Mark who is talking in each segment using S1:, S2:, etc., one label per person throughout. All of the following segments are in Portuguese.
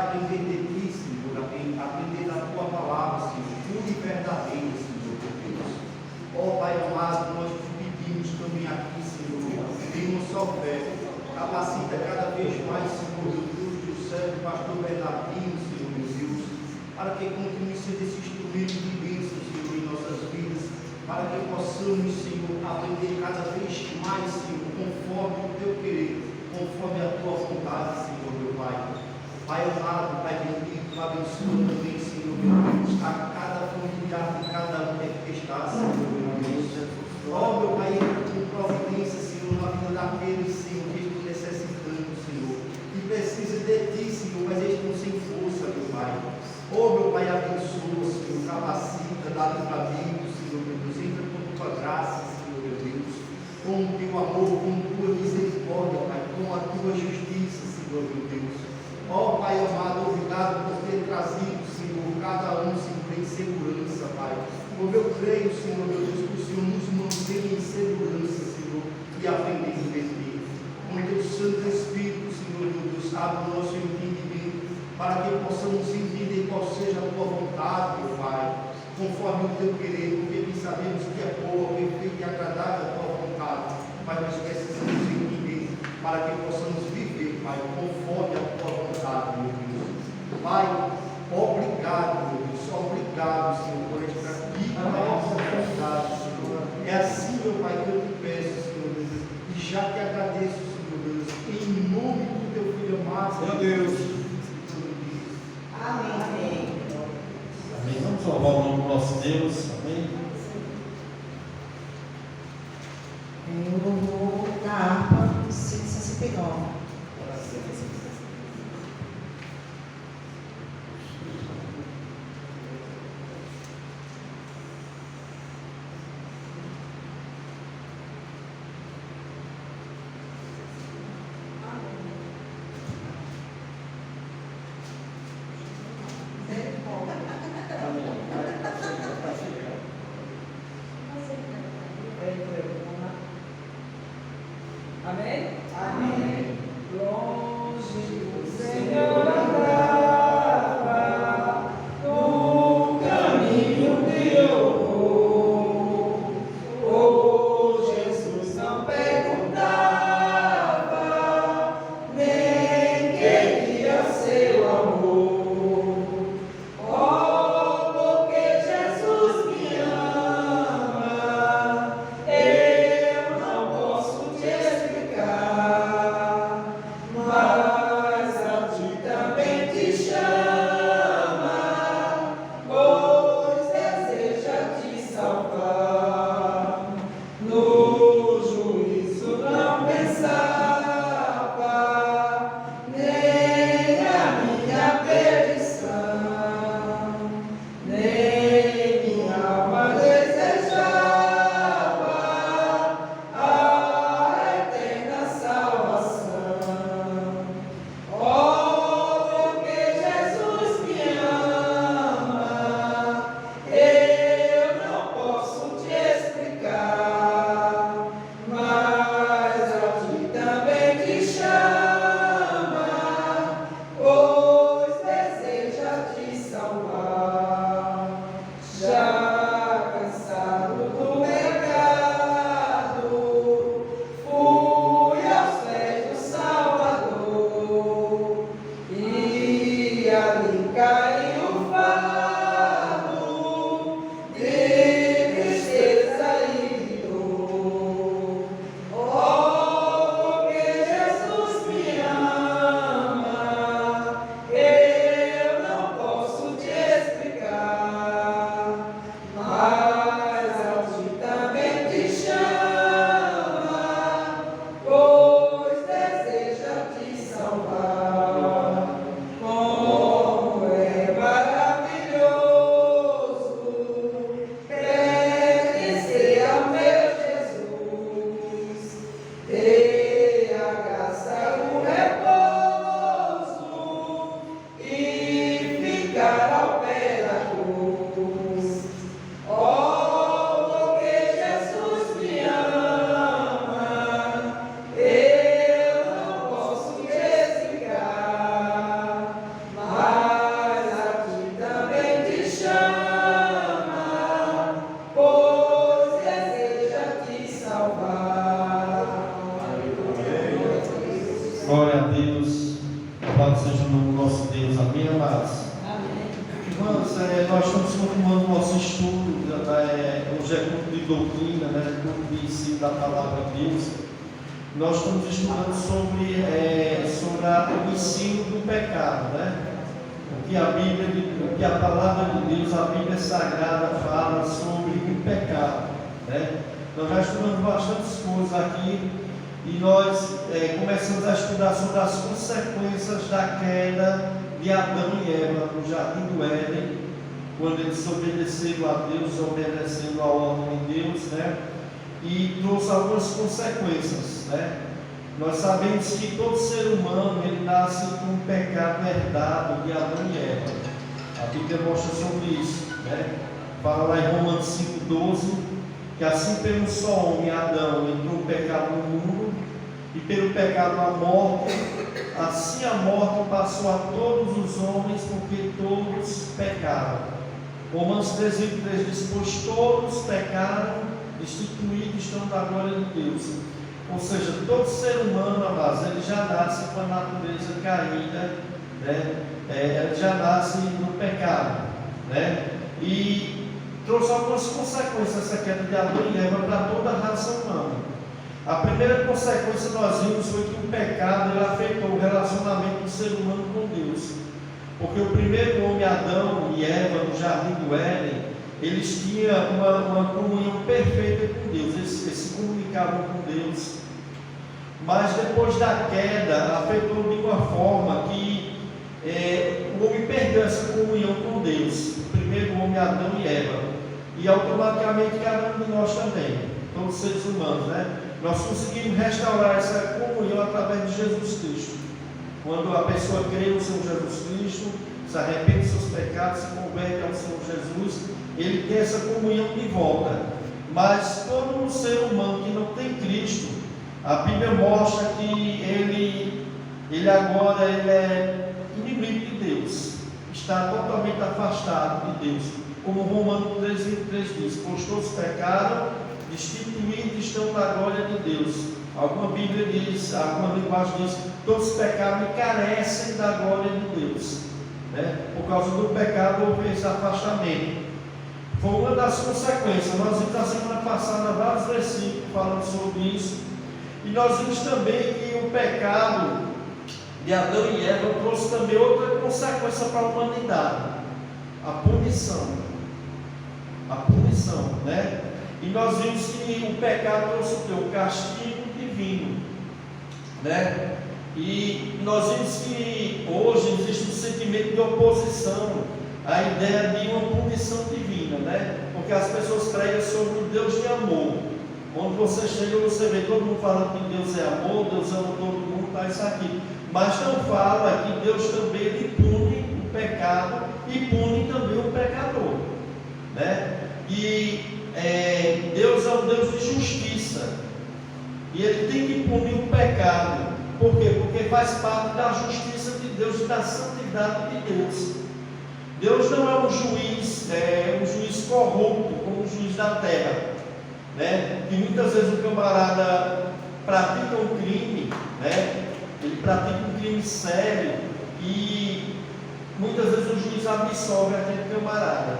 S1: aprender de Ti, Senhor, aprender da Tua palavra, Senhor, pura e verdadeira, Senhor, Deus. Ó Pai amado, nós te pedimos também aqui, Senhor, em uma só fé, capacita cada vez mais, Senhor, meu Deus do céu, o pastor Bernardino, Senhor, meu Deus, para que continue sendo esse instrumento de bênção, Senhor, em nossas vidas, para que possamos, Senhor, aprender cada vez mais, Senhor, conforme o Teu querer, conforme a Tua vontade, Senhor, meu Pai. Pai amado, Pai bendito, abençoa também, Senhor, meu Deus, a cada familiar de cada um que está, Senhor, meu Deus. Ó, meu Pai, entra com providência, Senhor, na vida daqueles, Senhor, que estão necessitando, Senhor, que precisa de Ti, Senhor, mas eles estão sem força, meu Pai. Ó, meu Pai, abençoa, Senhor, capacita, dá livramento, Senhor, meu Deus, entra com Tua graça, Senhor, meu Deus, com o Teu amor, com a Tua misericórdia, Pai, com a Tua justiça, Senhor, meu Deus. Ó, Pai amado, obrigado por ter trazido, Senhor, cada um, Senhor, em segurança, Pai. Como eu creio, Senhor, meu Deus, que o Senhor nos mantenha em segurança, Senhor, e aprendendo de Ti. Com o Teu Santo Espírito, Senhor, meu Deus, abre o nosso entendimento, para que possamos entender qual seja a Tua vontade, meu Pai, conforme o Teu querer, porque nós sabemos que é boa, perfeita e agradável a Tua vontade, mas nós precisamos entender, para que possamos viver, Pai, conforme a Tua vontade, meu Deus. Pai, obrigado, meu Deus, obrigado, Senhor, por esta vida, essa vontade, Senhor. É assim, meu Pai, que eu te peço, Senhor Deus, e já te agradeço, Senhor Deus, em nome do Teu Filho amado, meu Deus.
S2: Amém.
S3: Amém. Vamos louvar o nome do nosso Deus. Amém.
S2: O louvor da harpa 169.
S4: Amém?
S2: Amém.
S4: Longe o Senhor andava no caminho de horror. Oh, Jesus não perguntava nem queria seu amor. Oh, porque Jesus me ama, eu não posso te explicar, mas a ti também te chama, pois deseja te salvar. No juízo não pensava, nem a minha perdição, nem minha alma desejava a eterna salvação. Oh, porque Jesus me ama, eu não posso te explicar, mas a ti também te chama, pois deseja te salvar. Já cansado do pecado, fui aos pés do Salvador, e ali caiu o fardo de tristeza e de dor. Oh, porque Jesus me ama, eu não posso te explicar, mas a ti também te chama, pois deseja te salvar. Como é maravilhoso pertencer ao meu Jesus, ter a graça e o repouso e ficar ao pé da cruz. Oh, porque Jesus me ama, eu não posso te explicar, mas
S3: Louvado seja o nome do nosso Deus. Amém, amados?
S2: Amém.
S3: Irmãos, nós estamos continuando o nosso estudo, hoje é culto de doutrina, culto de ensino da palavra de Deus. Nós estamos estudando sobre o ensino do pecado, o que a palavra de Deus, a Bíblia Sagrada fala sobre o pecado, Nós já estudamos bastantes coisas aqui e nós começamos a estudar sobre as consequências da queda de Adão e Eva no jardim do Éden, quando eles obedeceram a Deus, obedecendo a ordem de Deus, e trouxe algumas consequências, Nós sabemos que todo ser humano ele nasce com um pecado herdado de Adão e Eva. A Bíblia mostra sobre isso, Fala lá em Romanos 5,12, que assim pelo só homem Adão entrou o pecado no mundo, e pelo pecado a morte, assim a morte passou a todos os homens, porque todos pecaram. Romanos 13,3 diz: pois todos pecaram, destituídos estão da glória de Deus. Ou seja, todo ser humano, amados, ele já nasce com a natureza caída, ele já nasce no pecado, e trouxe algumas consequências essa queda de Adão e Eva para toda a raça humana. A primeira consequência nós vimos foi que o pecado ele afetou o relacionamento do ser humano com Deus, porque o primeiro homem, Adão e Eva, no jardim do Éden, eles tinham uma comunhão perfeita com Deus, eles se comunicavam com Deus, mas depois da queda afetou de uma forma que o homem perdeu essa comunhão com Deus, o primeiro homem, Adão e Eva, e automaticamente cada um de nós também, todos os seres humanos, Nós conseguimos restaurar essa comunhão através de Jesus Cristo. Quando a pessoa crê no Senhor Jesus Cristo, se arrepende dos seus pecados, se converte ao Senhor Jesus, ele tem essa comunhão de volta. Mas todo ser humano que não tem Cristo, a Bíblia mostra que ele agora é inimigo de Deus, está totalmente afastado de Deus. Como Romanos 13,3 diz: pois todos pecaram, destituídos estão da glória de Deus. Alguma Bíblia diz, alguma linguagem diz: todos pecaram e carecem da glória de Deus. Por causa do pecado houve esse afastamento. Foi uma das consequências. Nós vimos na semana passada vários versículos falando sobre isso. E nós vimos também que o pecado de Adão e Eva trouxe também outra consequência para a humanidade: a punição. A punição, E nós vimos que o pecado trouxe o castigo divino, E nós vimos que hoje existe um sentimento de oposição à ideia de uma punição divina, Porque as pessoas pregam sobre o Deus de amor. Quando você chega, você vê todo mundo falando que Deus é amor, Deus ama todo mundo, isso aqui. Mas não fala que Deus também ele pune o pecado e pune também o pecador, E Deus é um Deus de justiça, e Ele tem que punir o pecado. Por quê? Porque faz parte da justiça de Deus e da santidade de Deus. Deus não é um juiz corrupto, como o juiz da terra, que muitas vezes o camarada pratica um crime, ele pratica um crime sério, e muitas vezes o juiz absolve aquele camarada,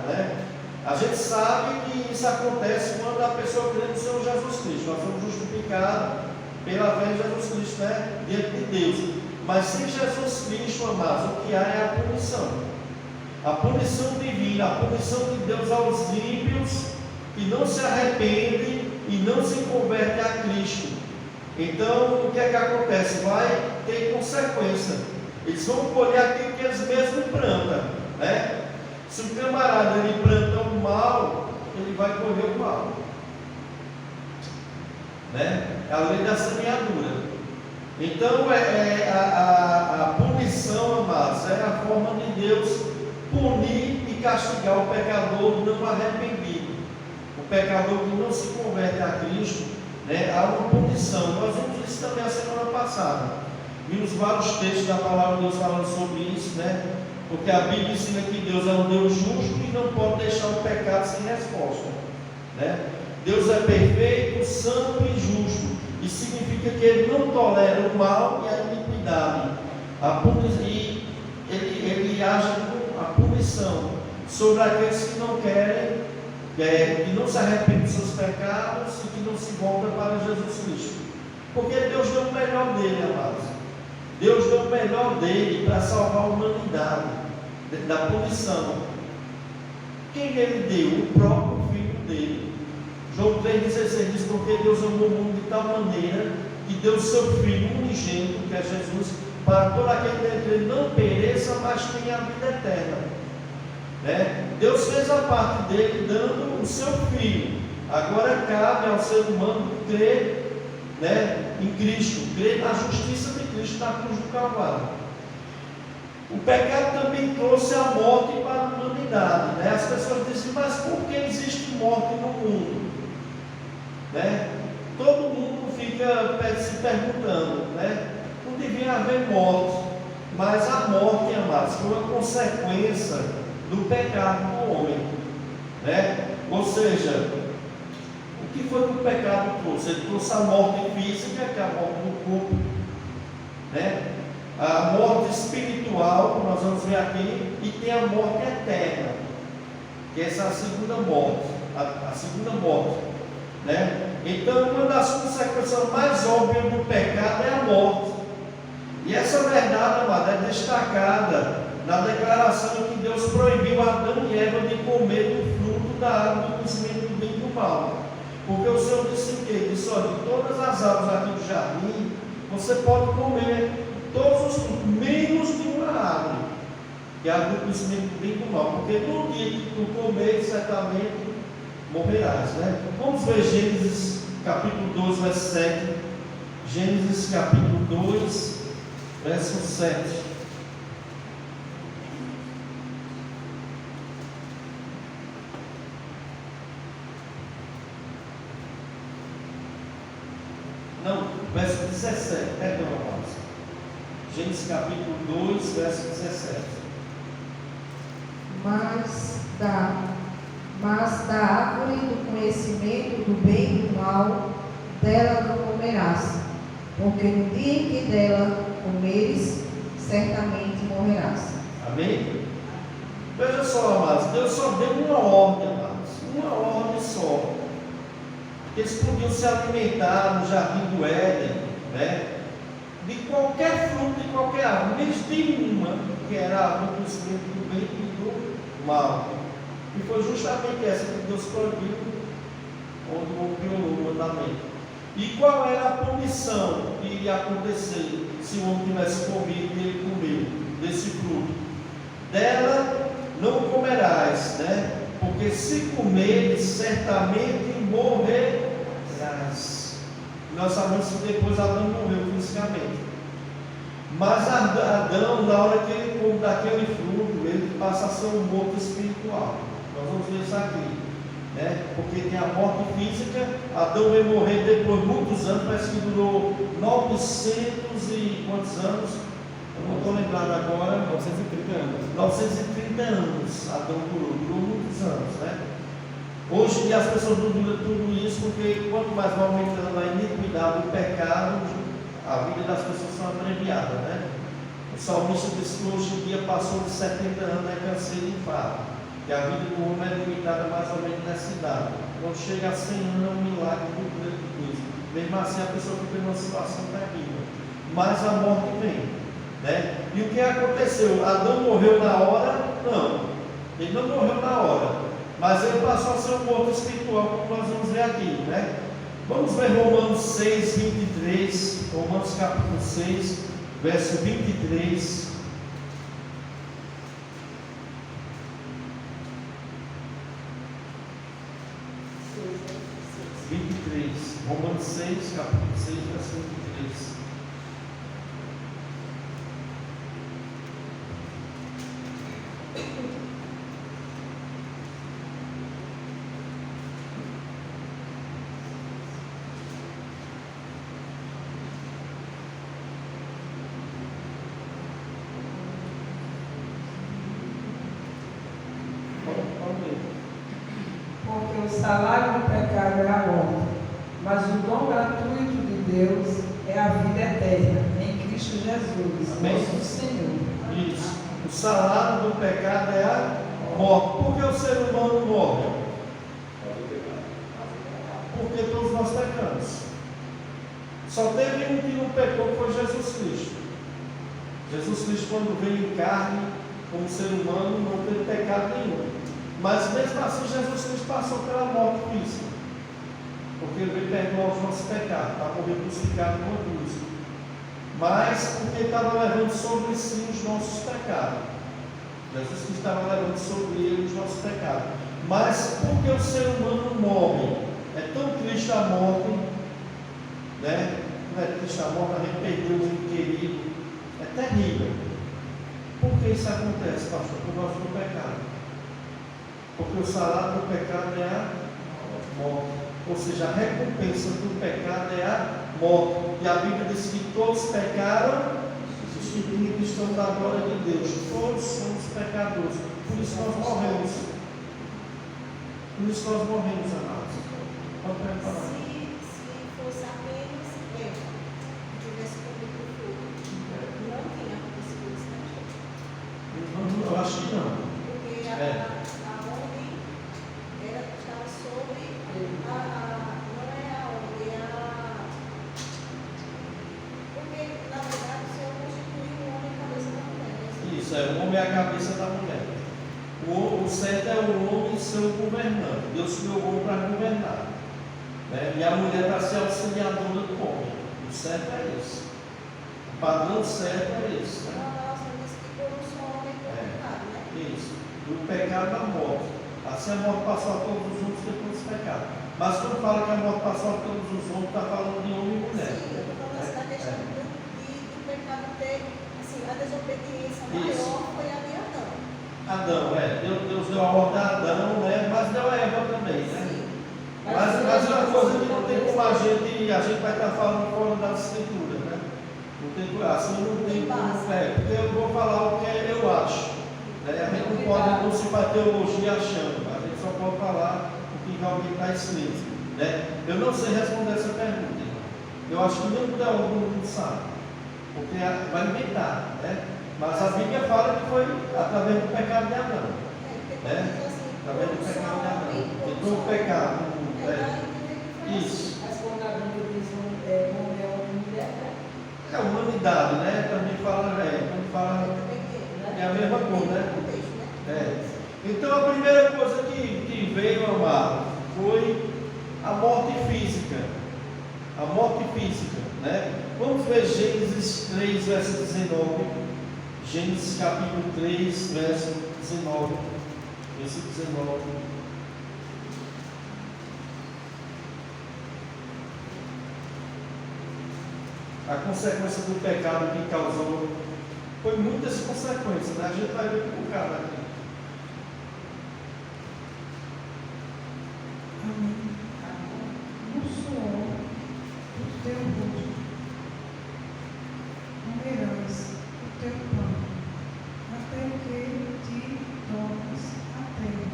S3: A gente sabe que isso acontece quando a pessoa crê no Senhor Jesus Cristo. Nós somos justificados pela fé em Jesus Cristo, diante de Deus. Mas sem Jesus Cristo, amados, o que há é a punição. A punição divina, a punição de Deus aos ímpios que não se arrependem e não se convertem a Cristo. Então, o que é que acontece? Vai ter consequência. Eles vão colher aquilo que eles mesmos plantam, Se o camarada ele planta o mal, ele vai colher o mal, É a lei da semeadura. Então a punição, amados, é a forma de Deus punir e castigar o pecador não arrependido, o pecador que não se converte a Cristo, há uma punição. Nós vimos isso também a semana passada. Vimos vários textos da palavra de Deus falando sobre isso, Porque a Bíblia ensina que Deus é um Deus justo e não pode deixar o pecado sem resposta, Deus é perfeito, santo e justo, e significa que Ele não tolera o mal e a iniquidade. E ele age com a punição sobre aqueles que não querem, que não se arrependem dos seus pecados e que não se voltam para Jesus Cristo. Porque Deus deu o melhor dele, amados. Deus deu o melhor dele para salvar a humanidade da punição. Quem ele deu? O próprio Filho dele. João 3,16 diz: porque Deus amou o mundo de tal maneira que deu o seu Filho unigênito, que é Jesus, para todo aquele que não pereça, mas tenha a vida eterna. Deus fez a parte dele dando o seu Filho. Agora cabe ao ser humano crer em Cristo, crer na justiça de Cristo na cruz do Calvário. O pecado também trouxe a morte para a humanidade. As pessoas dizem: mas por que existe morte no mundo? Todo mundo fica se perguntando, não devia haver morte, mas a morte, amados, foi uma consequência do pecado do homem, ou seja, o que foi que o pecado trouxe? Ele trouxe a morte física, que é a morte do corpo, a morte espiritual, que nós vamos ver aqui, e tem a morte eterna, que essa é a segunda morte, a segunda morte, Então, uma das consequências mais óbvias do pecado é a morte. E essa verdade, amada, é destacada na declaração que Deus proibiu Adão e Eva de comer do fruto da árvore do conhecimento do bem e do mal. Porque o Senhor disse o quê? Ele disse: olha, de todas as árvores aqui do jardim, você pode comer todos os frutos, menos de uma árvore, que é a árvore do conhecimento do bem e do mal. Porque no dia que tu comer, certamente morrerás. Vamos ver Gênesis capítulo 2, verso 7. Gênesis capítulo 2, verso 7. Não, verso 17, perdão, amados. Gênesis capítulo 2, verso 17.
S2: Mas da árvore do conhecimento do bem e do mal, dela não comerás, porque no dia em que dela comeres, certamente morrerás.
S3: Amém? Veja só, amados, Deus só deu uma ordem, amados, uma ordem só. Eles podiam se alimentar no jardim do Éden, de qualquer fruto, de qualquer árvore, menos de uma, que era a árvore do conhecimento do bem e do mal. E foi justamente essa que Deus proibiu, onde o piorou o mandamento. E qual era a punição que iria acontecer se o homem tivesse comido e ele comeu desse fruto? Dela não comerás, porque se comeres, certamente morrerás. Nós sabemos que depois Adão morreu fisicamente. Mas Adão, na hora que ele come daquele fruto, ele passa a ser um morto espiritual. Nós vamos ver isso aqui, porque tem a morte física. Adão veio morrer depois de muitos anos, parece que durou 900 e quantos anos? Eu não estou lembrado agora. 930 anos. 930 anos Adão durou muitos anos, Hoje em dia as pessoas não duram tudo isso, porque quanto mais vai aumentando a iniquidade, o pecado, a vida das pessoas são abreviadas, O salmista disse que hoje em dia passou de 70 anos, cansei de infarto, que a vida do homem é limitada mais ou menos nessa idade. Quando chega a 100 anos é um milagre do grande coisa. Mesmo assim a pessoa fica numa situação terrível, mas a morte vem, E o que aconteceu? Adão morreu na hora? Não, ele não morreu na hora, mas ele passou a ser um morto espiritual, como nós vamos ver aqui, Vamos ver Romanos 6, 23, Romanos capítulo 6, verso 23. Romanos 6, capítulo 6, verso 23.
S4: Porque o salário do pecado é a morte, mas o dom gratuito de Deus é a vida eterna, em Cristo Jesus,
S3: Amém?
S4: nosso Senhor.
S3: Isso. O salário do pecado é a morte. Por que o ser humano morre? Porque todos nós pecamos. Só teve um que não pecou, que foi Jesus Cristo. Jesus Cristo, quando veio em carne, como ser humano, não teve pecado nenhum. Mas mesmo assim, Jesus Cristo passou pela morte física. Porque ele veio perdoar os nossos pecados, para morrer crucificado numa cruz. Mas porque estava levando sobre si os nossos pecados. Jesus Cristo estava levando sobre ele os nossos pecados. Mas porque o ser humano morre, é tão triste a morte, né? Não é triste a morte, a gente perdeu um querido, é terrível. Por que isso acontece, pastor? Por causa do pecado. Porque o salário do pecado é a morte. Ou seja, a recompensa do pecado é a morte. E a Bíblia diz que todos pecaram e estão da glória de Deus. Todos somos pecadores. Por isso nós morremos. Por isso nós morremos, amados. Pode preparar.
S5: Se fosse apenas Eva que tivesse comido o fogo, não tinha acontecido isso, né?
S3: Eu acho que não.
S5: Porque a ordem estava sobre não é a ordem, porque na verdade o Senhor constituiu o homem cabeça da mulher, né?
S3: Isso, o homem é a cabeça da mulher. O certo é o homem ser o governante. Deus criou o homem para governar. Né? E a mulher para ser auxiliadora do homem. O certo é isso. O padrão certo é esse.
S5: Então a relação diz que por um só homem foi pecado, né?
S3: Isso. Do pecado à morte. Assim a morte passou a todos os homens depois do pecado. Mas quando fala que a morte passou a todos os homens, está falando de homem e mulher.
S5: Sim, eu estou falando assim da questão do pecado ter, assim, a desobediência
S3: Isso.
S5: maior foi a de Adão.
S3: Adão, Deus deu a ordem a Adão, né? Mas deu a Eva também, né?
S5: Sim.
S3: Mas é uma coisa que não tem como a gente vai estar falando fora da escritura, né? Não tem, assim não tem como, porque eu vou falar o que eu acho. Né? A gente não pode não se bater teologia achando, a gente só pode falar o que realmente está escrito. Né? Eu não sei responder essa pergunta, irmão. Eu acho que nem o teólogo não sabe, porque vai inventar, né? Mas a Bíblia fala que foi através do pecado de Adão. Né? Através do pecado de Adão. Entrou o pecado no mundo. Isso.
S4: Mas quando a Bíblia diz homem é homem e mulher,
S3: É a humanidade, né? Também fala, quando fala, é a mesma coisa, né? Então a primeira coisa que veio, amado, foi a morte física. A morte física, né? Vamos ver Gênesis 3, verso 19. Gênesis capítulo 3, verso 19. Verso 19. A consequência do pecado que causou foi muitas consequências, né? A gente vai ver um bocado aqui.
S2: Amém. No suor do teu rosto comerás o teu pão, até que te tornes a terra,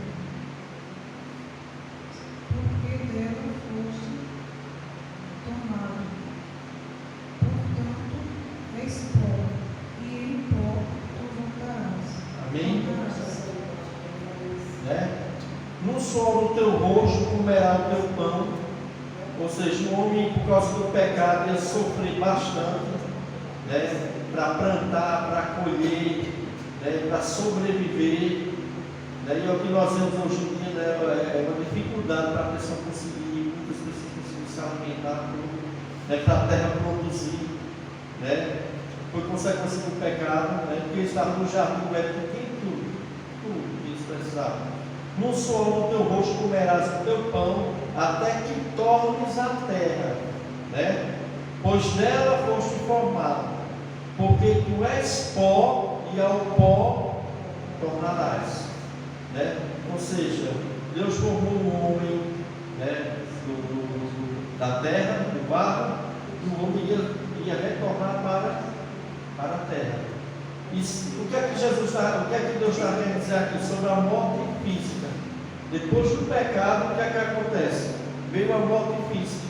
S2: porque dela foste tomado. Portanto, és pó, e em pó tu voltarás.
S3: Amém? Né? No suor do teu rosto comerá o teu pão. Ou seja, o homem, por causa do pecado, ia sofrer bastante, né? Para plantar, para colher, né? Para sobreviver. Né? E é o que nós vemos hoje em dia, né? É uma dificuldade para a pessoa conseguir, muitas pessoas conseguirem se alimentar, né? Para a terra produzir. Né? Foi consequência do pecado, né? Porque estava no jardim do Éden, tem tudo que eles precisavam. No suor do teu rosto comerás o teu pão, até que tornes a terra, né? Pois dela foste formado, porque tu és pó, e ao pó tornarás, né? Ou seja, Deus formou o homem, né? Da terra, do barro, e o homem ia retornar para a terra. O que é que Deus está querendo dizer aqui sobre a morte física? Depois do pecado, o que é que acontece? Veio a morte física,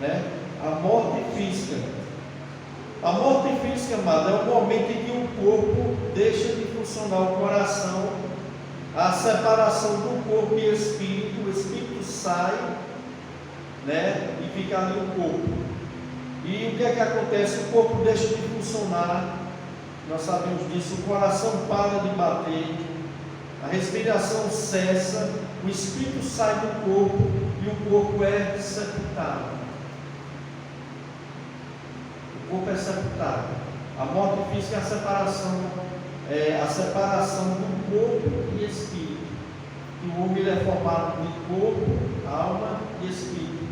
S3: né? A morte física. A morte física, amado, é o momento em que o corpo deixa de funcionar, o coração, a separação do corpo e espírito, o espírito sai, né, e fica ali o corpo. E o que é que acontece? O corpo deixa de funcionar, nós sabemos disso, o coração para de bater, a respiração cessa, o espírito sai do corpo e o corpo é sepultado. O corpo é sepultado. A morte física é a separação do corpo e espírito. E o homem é formado de corpo, alma e espírito,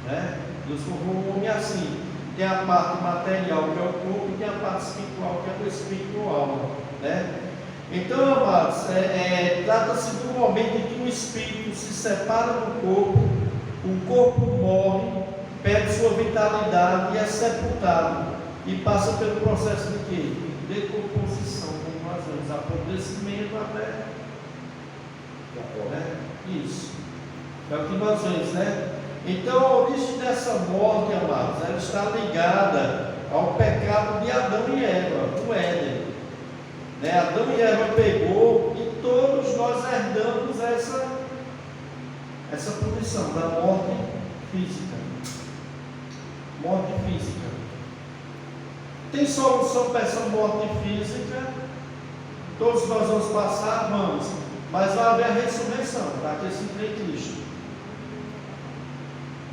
S3: né? Deus formou o homem assim. Tem a parte material, que é o corpo, e tem a parte espiritual, que é o espírito ou alma, né? Então, amados, trata-se de um momento em que o espírito se separa do corpo, o corpo morre, perde sua vitalidade e é sepultado, e passa pelo processo de quê? Decomposição, como nós vemos, apodrecimento até, né? Isso, é o que nós vemos, né? Então, a origem dessa morte, amados, ela está ligada ao pecado de Adão e Eva, no Éden. Né? Adão e Eva pegou e todos nós herdamos essa punição da morte física. Morte física. Tem solução para essa morte física? Todos nós vamos passar, vamos. Mas vai haver a ressurreição, para que se crê em Cristo.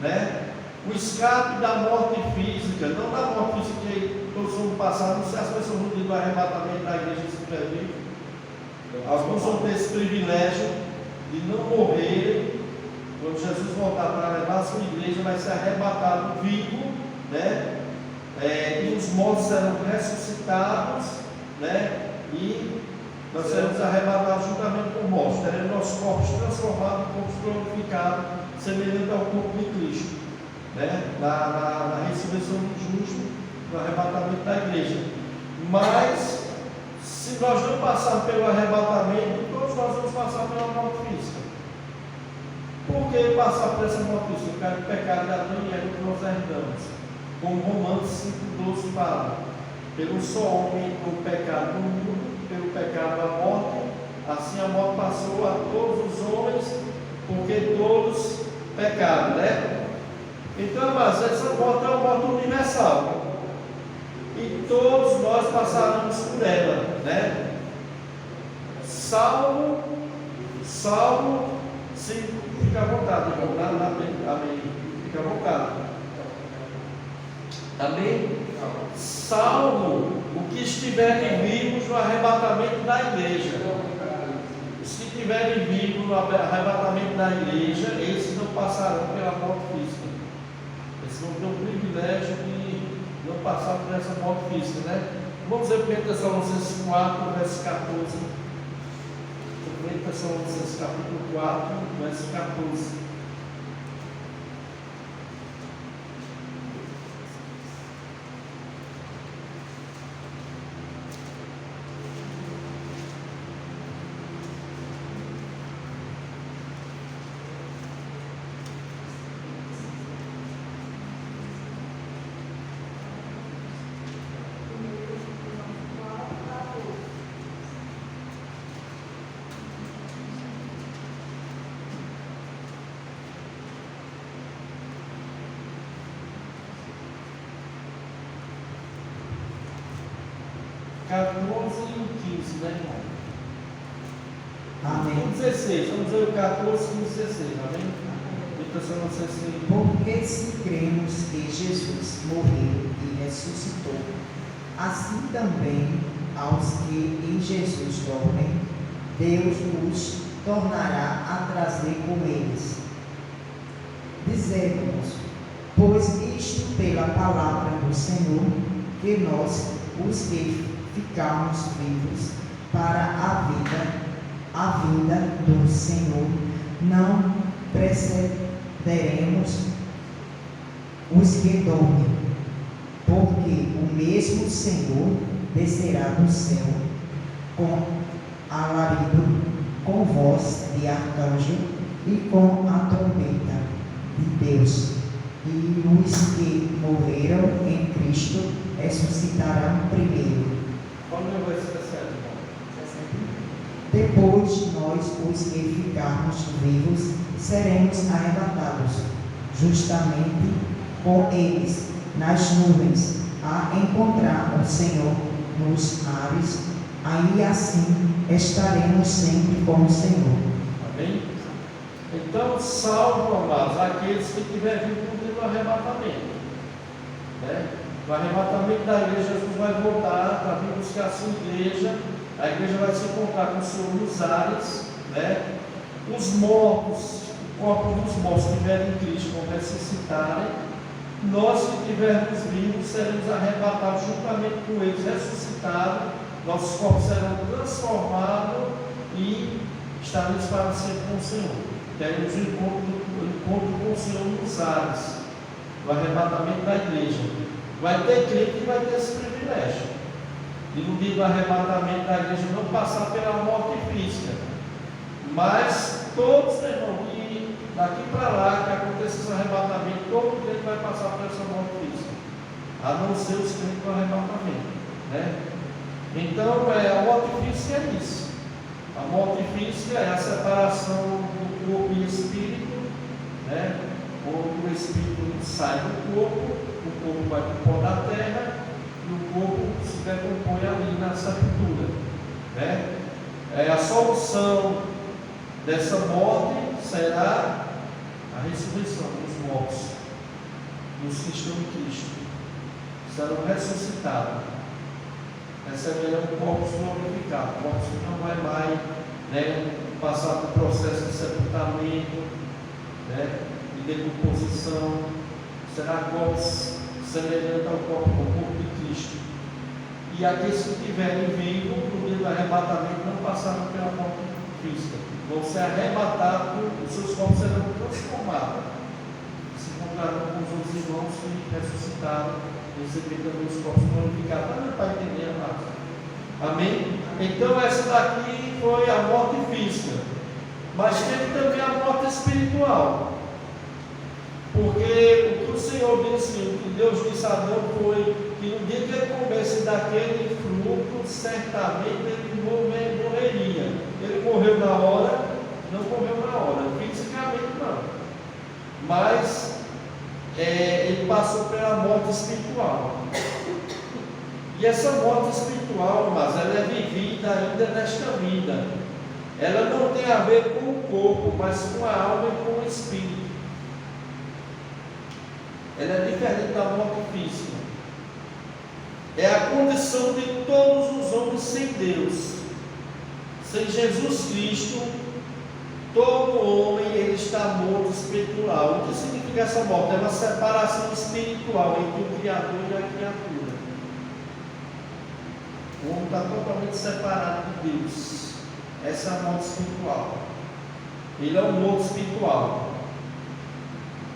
S3: Né? O escape da morte física, não da morte física que todos vão passar, não sei as pessoas no dia do arrebatamento da igreja se previram. Alguns vão ter esse privilégio de não morrerem. Quando Jesus voltar para levar a sua igreja, vai ser arrebatado vivo, né? E os mortos serão ressuscitados, né? E nós seremos arrebatados juntamente com os mortos, teremos nossos corpos transformados em corpos glorificados, semelhante ao corpo de Cristo, né? Na ressurreição do justo, no arrebatamento da igreja. Mas, se nós não passarmos pelo arrebatamento, todos nós vamos passar pela morte física. Por que passar por essa morte física? O pecado de Adão e Eva que nós herdamos. Como Romanos 5,12 fala: pelo só homem o pecado do mundo, pelo pecado a morte, assim a morte passou a todos os homens, porque todos pecaram, né? Então, mas essa morte é uma morte universal. E todos nós passaremos por ela, né? Salvo, se fica à vontade, amém. Fica à vontade. Amém? Salvo o que estiverem vivos no arrebatamento da igreja. Os que estiverem vivos no arrebatamento da igreja, esses não passarão pela morte física. Esses vão ter o privilégio de não passar por essa morte física, né? Vamos ver 1 Tessalonicenses 4, verso 14. 1 Tessalonicenses capítulo 4, verso 14. Né, irmão?
S6: Amém.
S3: 16, vamos ver o 14 e 16, amém?
S6: Porque se cremos que Jesus morreu e ressuscitou, assim também aos que em Jesus dormem, Deus os tornará a trazer com eles. Dizemos, pois isto pela palavra do Senhor, que nós, os que ficamos vivos para a vinda do Senhor, não precederemos os que dormem, porque o mesmo Senhor descerá do céu com alarido, com voz de arcanjo e com a trombeta de Deus, e os que morreram em Cristo ressuscitarão primeiro.
S3: Qual é o versículo 7, irmão?
S6: Depois nós, os que ficarmos vivos, seremos arrebatados, justamente com eles, nas nuvens, a encontrar o Senhor nos ares, aí assim estaremos sempre com o Senhor.
S3: Amém? Então, salvo, amados, aqueles que tiverem vindo do arrebatamento. Né? No arrebatamento da igreja, Jesus vai voltar para vir buscar a sua igreja. A igreja vai se encontrar com o Senhor nos ares. Né? Os mortos, o corpo dos mortos que estiverem em Cristo vão ressuscitarem. Nós que estivermos vivos seremos arrebatados juntamente com eles, ressuscitados. Nossos corpos serão transformados e estaremos para sempre com o Senhor. Teremos um encontro com o Senhor nos ares, no arrebatamento da igreja. Vai ter crente que vai ter esse privilégio de, no dia do arrebatamento da igreja, não passar pela morte física. Mas todos, meu irmão, que daqui para lá, que aconteça esse arrebatamento, todo crente vai passar por essa morte física, a não ser os crentes do arrebatamento. Né? Então, a morte física é isso. A morte física é a separação do corpo e espírito, né? Quando o espírito sai do corpo vai para o pó da terra e o corpo se decompõe ali na sepultura. Né? A solução dessa morte será a ressurreição dos mortos, dos que estão em Cristo. Serão ressuscitados. Receberão corpos glorificados, corpos que não vai mais, né, passar por processo de sepultamento, né, de decomposição. Será corpos semelhantes ao corpo de Cristo. E aqueles que estiverem vivos no dia do arrebatamento não passaram pela morte física, vão ser arrebatados, os seus corpos serão transformados, se encontrarão com os outros irmãos que ressuscitaram, receber também os corpos glorificados. Não é para entender, amados? Amém? Então essa daqui foi a morte física, mas teve também a morte espiritual. Porque o que o Senhor disse, o que Deus disse a Adão foi que no dia que ele comesse daquele fruto, certamente ele morreria. Ele morreu na hora? Não morreu na hora, fisicamente não. Mas ele passou pela morte espiritual. E essa morte espiritual, mas ela é vivida ainda nesta vida. Ela não tem a ver com o corpo, mas com a alma e com o espírito. Ela é diferente da morte física. É a condição de todos os homens sem Deus. Sem Jesus Cristo, todo homem ele está morto espiritual. O que significa essa morte? É uma separação espiritual entre o Criador e a criatura. O homem está totalmente separado de Deus. Essa é a morte espiritual. Ele é um morto espiritual.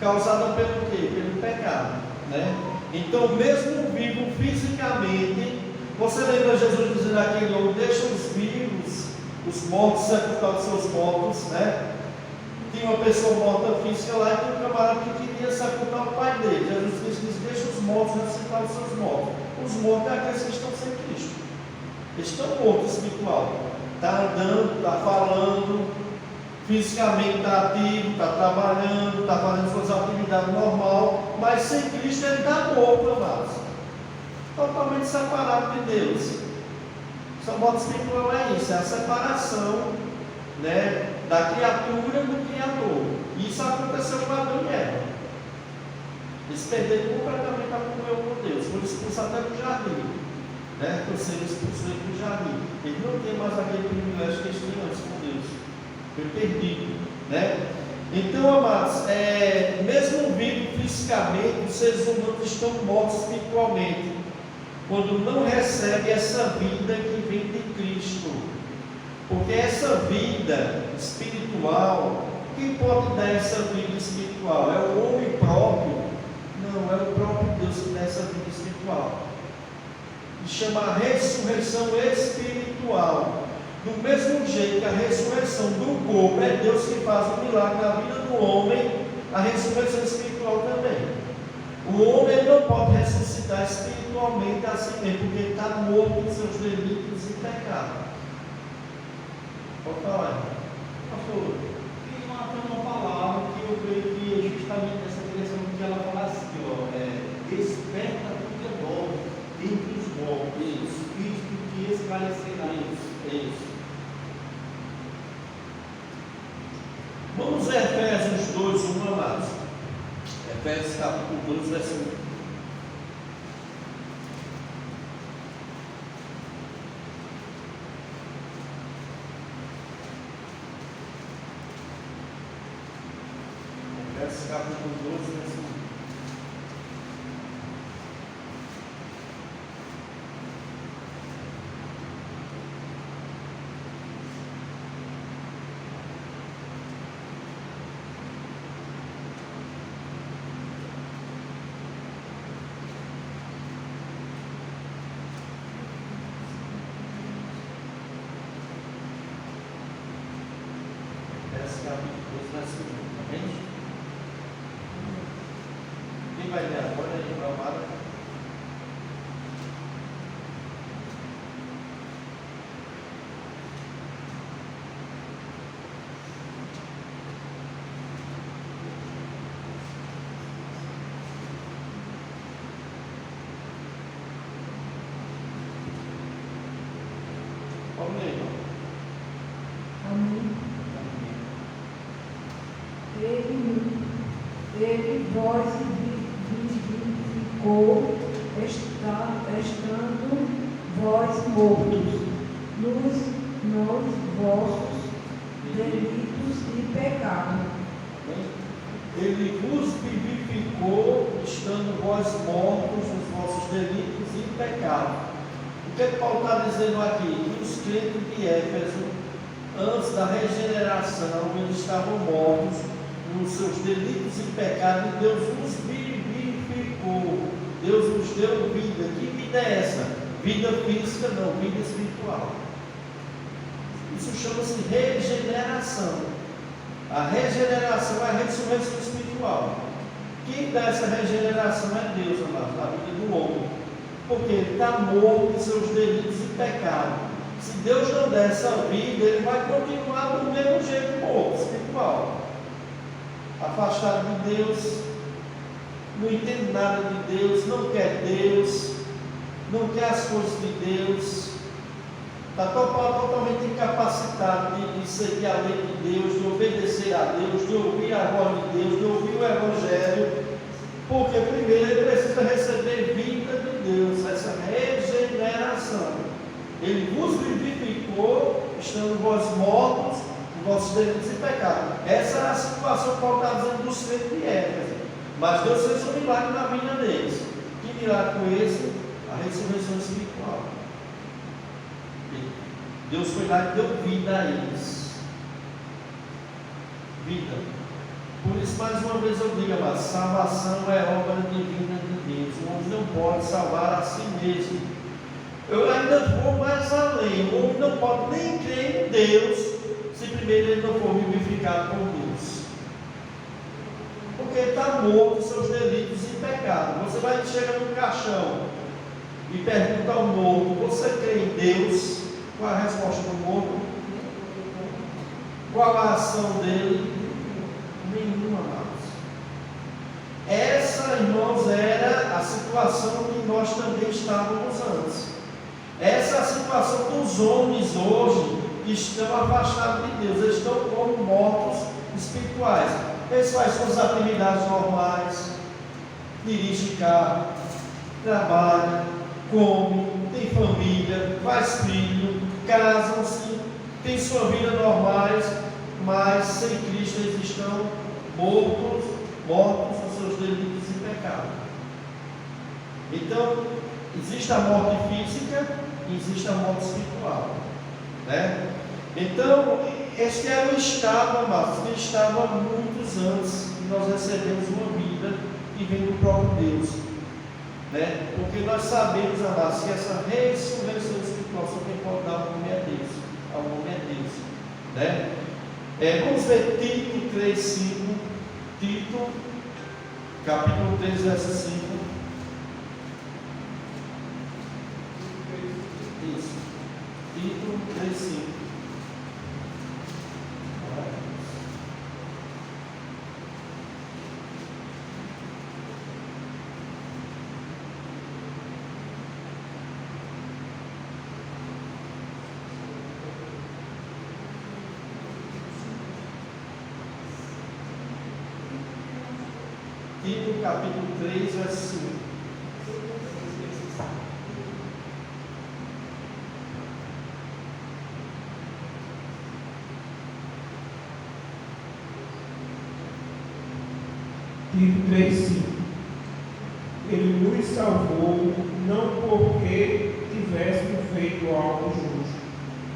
S3: Causada pelo quê? Pelo pecado, né? Então, mesmo vivo fisicamente, você lembra Jesus dizendo aquele homem: deixa os vivos, os mortos sepultar os seus mortos, né? Tinha uma pessoa morta física lá e tinha um camarada que queria sepultar o pai dele. Jesus disse: deixa os mortos sepultar os seus mortos. Os mortos é aqueles que estão sem Cristo. Eles estão mortos espiritual. Está andando, está falando, fisicamente está ativo, está trabalhando, está fazendo suas atividades normais, mas sem Cristo ele está morto, amados. Totalmente separado de Deus. Essa morte espiritual é isso, é a separação, né, da criatura do Criador. E isso aconteceu com Adão e Eva. Eles perderam completamente a comunhão com Deus, foram expulsos até do jardim, né, por serem expulsos do jardim. Eles não têm mais aquele privilégio que eles tinham antes com Deus. Foi perdido, né? Então, amados, mesmo vivo fisicamente, os seres humanos estão mortos espiritualmente, quando não recebem essa vida que vem de Cristo. Porque essa vida espiritual, quem pode dar essa vida espiritual? É o homem próprio? Não, é o próprio Deus que dá essa vida espiritual. Se chama ressurreição espiritual. Do mesmo jeito que a ressurreição do corpo é Deus que faz o milagre na vida do homem, a ressurreição espiritual também. O homem ele não pode ressuscitar espiritualmente a si mesmo, porque ele está morto em seus delitos e pecados. Pode falar, irmão.
S7: Pastor, tem uma palavra que eu creio que é justamente nessa direção que ela fala assim, ó, desperta porque dorme, dentre os mortos,
S3: Isso.
S7: Cristo que esclarecerá.
S3: Isso. Vamos a Efésios 2, 1, amados. Efésios capítulo 2, versículo 1. Efésios capítulo 12, versículo 1. Efésios capítulo 12, versículo 1. Amém? Quem vai ler agora aí para o Amado? Vamos ler, irmão.
S2: Amém. Ele vós vivificou, estando vós mortos nos vossos delitos e pecados.
S3: Ele vos vivificou, estando vós mortos nos vossos delitos e pecados. O que Paulo está dizendo aqui? Que os crentes de Éfeso, antes da regeneração, eles estavam mortos nos seus delitos e pecados, e Deus os vivificou. Deus nos deu vida. Que vida é essa? Vida física, não, vida espiritual. Isso chama-se regeneração. A regeneração é a ressurreição espiritual. Quem dá essa regeneração é Deus, amado, na vida do homem. Porque ele está morto em seus delitos e pecados. Se Deus não der essa vida, ele vai continuar do mesmo jeito morto, espiritual. Afastado de Deus, não entende nada de Deus, não quer Deus, não quer as coisas de Deus, está totalmente incapacitado de seguir a lei de Deus, de obedecer a Deus, de ouvir a voz de Deus, de ouvir o Evangelho, porque primeiro ele precisa receber vida de Deus, essa regeneração. Ele vos vivificou, estando vós mortos, vossos delitos e pecados. Essa é a situação que Paulo está dizendo dos crentes de Éfeso. Mas Deus fez um milagre na vida deles. Que milagre foi esse? A ressurreição espiritual. Deus foi lá e deu vida a eles. Vida. Por isso, mais uma vez eu digo, mas salvação é obra divina de Deus. O homem não pode salvar a si mesmo. Eu ainda vou mais além. O homem não pode nem crer em Deus se primeiro ele não for vivificado por Deus. Porque ele está morto em seus delitos e pecados. Você vai chegar no caixão e pergunta ao morto: você crê em Deus? Qual a resposta do morto? Qual a ação dele? Nenhuma, amados. Essa, irmãos, era a situação que nós também estávamos antes. Essa é a situação dos homens hoje que estão afastados de Deus. Eles estão como mortos espirituais. Eles fazem suas atividades normais, dirigem carro, trabalham, comem, tem família, faz filho, casam-se, tem sua vida normais, mas sem Cristo eles estão mortos aos seus delitos e pecados. Então, existe a morte física e existe a morte espiritual, né? Então, este era o estado, amados, que estava muitos antes que nós recebemos uma vida que vem do próprio Deus, né? Porque nós sabemos, amados, que essa ressurreição espiritual só quem pode dar o nome é Deus, ao nome é Deus, né? Vamos ver Tito 3,5. Tito Capítulo 3, verso 5. Isso. Tito 3, 5. Tito, capítulo 3, verso 5.
S8: Tito 3,5. Ele nos salvou, não porque tivéssemos feito algo justo,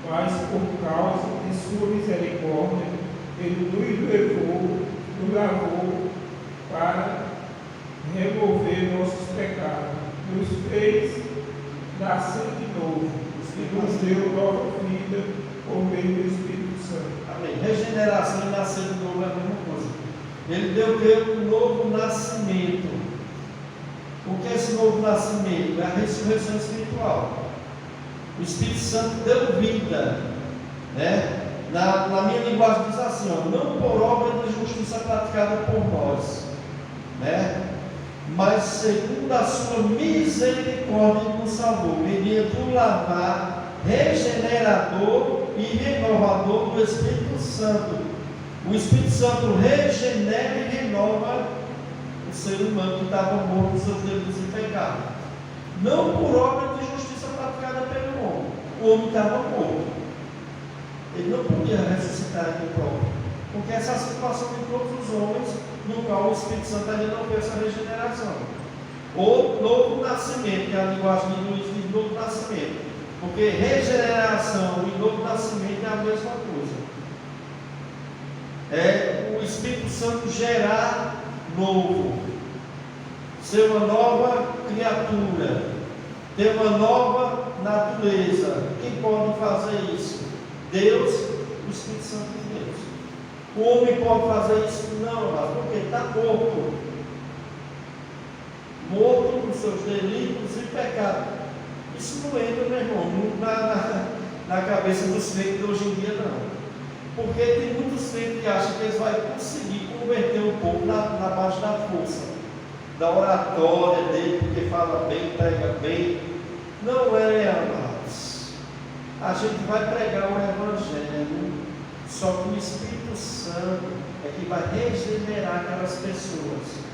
S8: mas por causa de sua misericórdia, ele nos lavou para remover nossos pecados, nos fez nascer de novo e nos deu nova vida por meio do Espírito Santo.
S3: Amém. Regeneração e nascer de novo é a mesma coisa. Ele deu um novo nascimento. O que é esse novo nascimento? É a ressurreição espiritual. O Espírito Santo deu vida, né? Na minha linguagem diz assim, ó, não por obra de justiça praticada por nós, né? Mas segundo a sua misericórdia nos salvou, mediante o lavar regenerador e renovador do Espírito Santo. O Espírito Santo regenera e renova o ser humano que estava morto nos seus delitos e pecados. Não por obra de justiça praticada pelo homem. O homem estava morto. Ele não podia ressuscitar ele próprio. Porque essa é a situação de todos os homens, no qual o Espírito Santo ainda não fez essa regeneração. Ou novo nascimento, que é a linguagem de Luís diz novo nascimento. Porque regeneração e novo nascimento é a mesma coisa. É o Espírito Santo gerar novo, ser uma nova criatura, ter uma nova natureza. Quem pode fazer isso? Deus, o Espírito Santo de Deus. O homem pode fazer isso? Não, porque está morto. Morto nos seus delitos e pecados. Isso não entra, meu irmão, na cabeça dos crentes de hoje em dia, não. Porque tem muitos crentes que acham que eles vão conseguir converter o povo na base da força, da oratória dele, porque fala bem, prega bem. Não é, amados. A gente vai pregar o Evangelho, só que o Espírito Santo é que vai regenerar aquelas pessoas,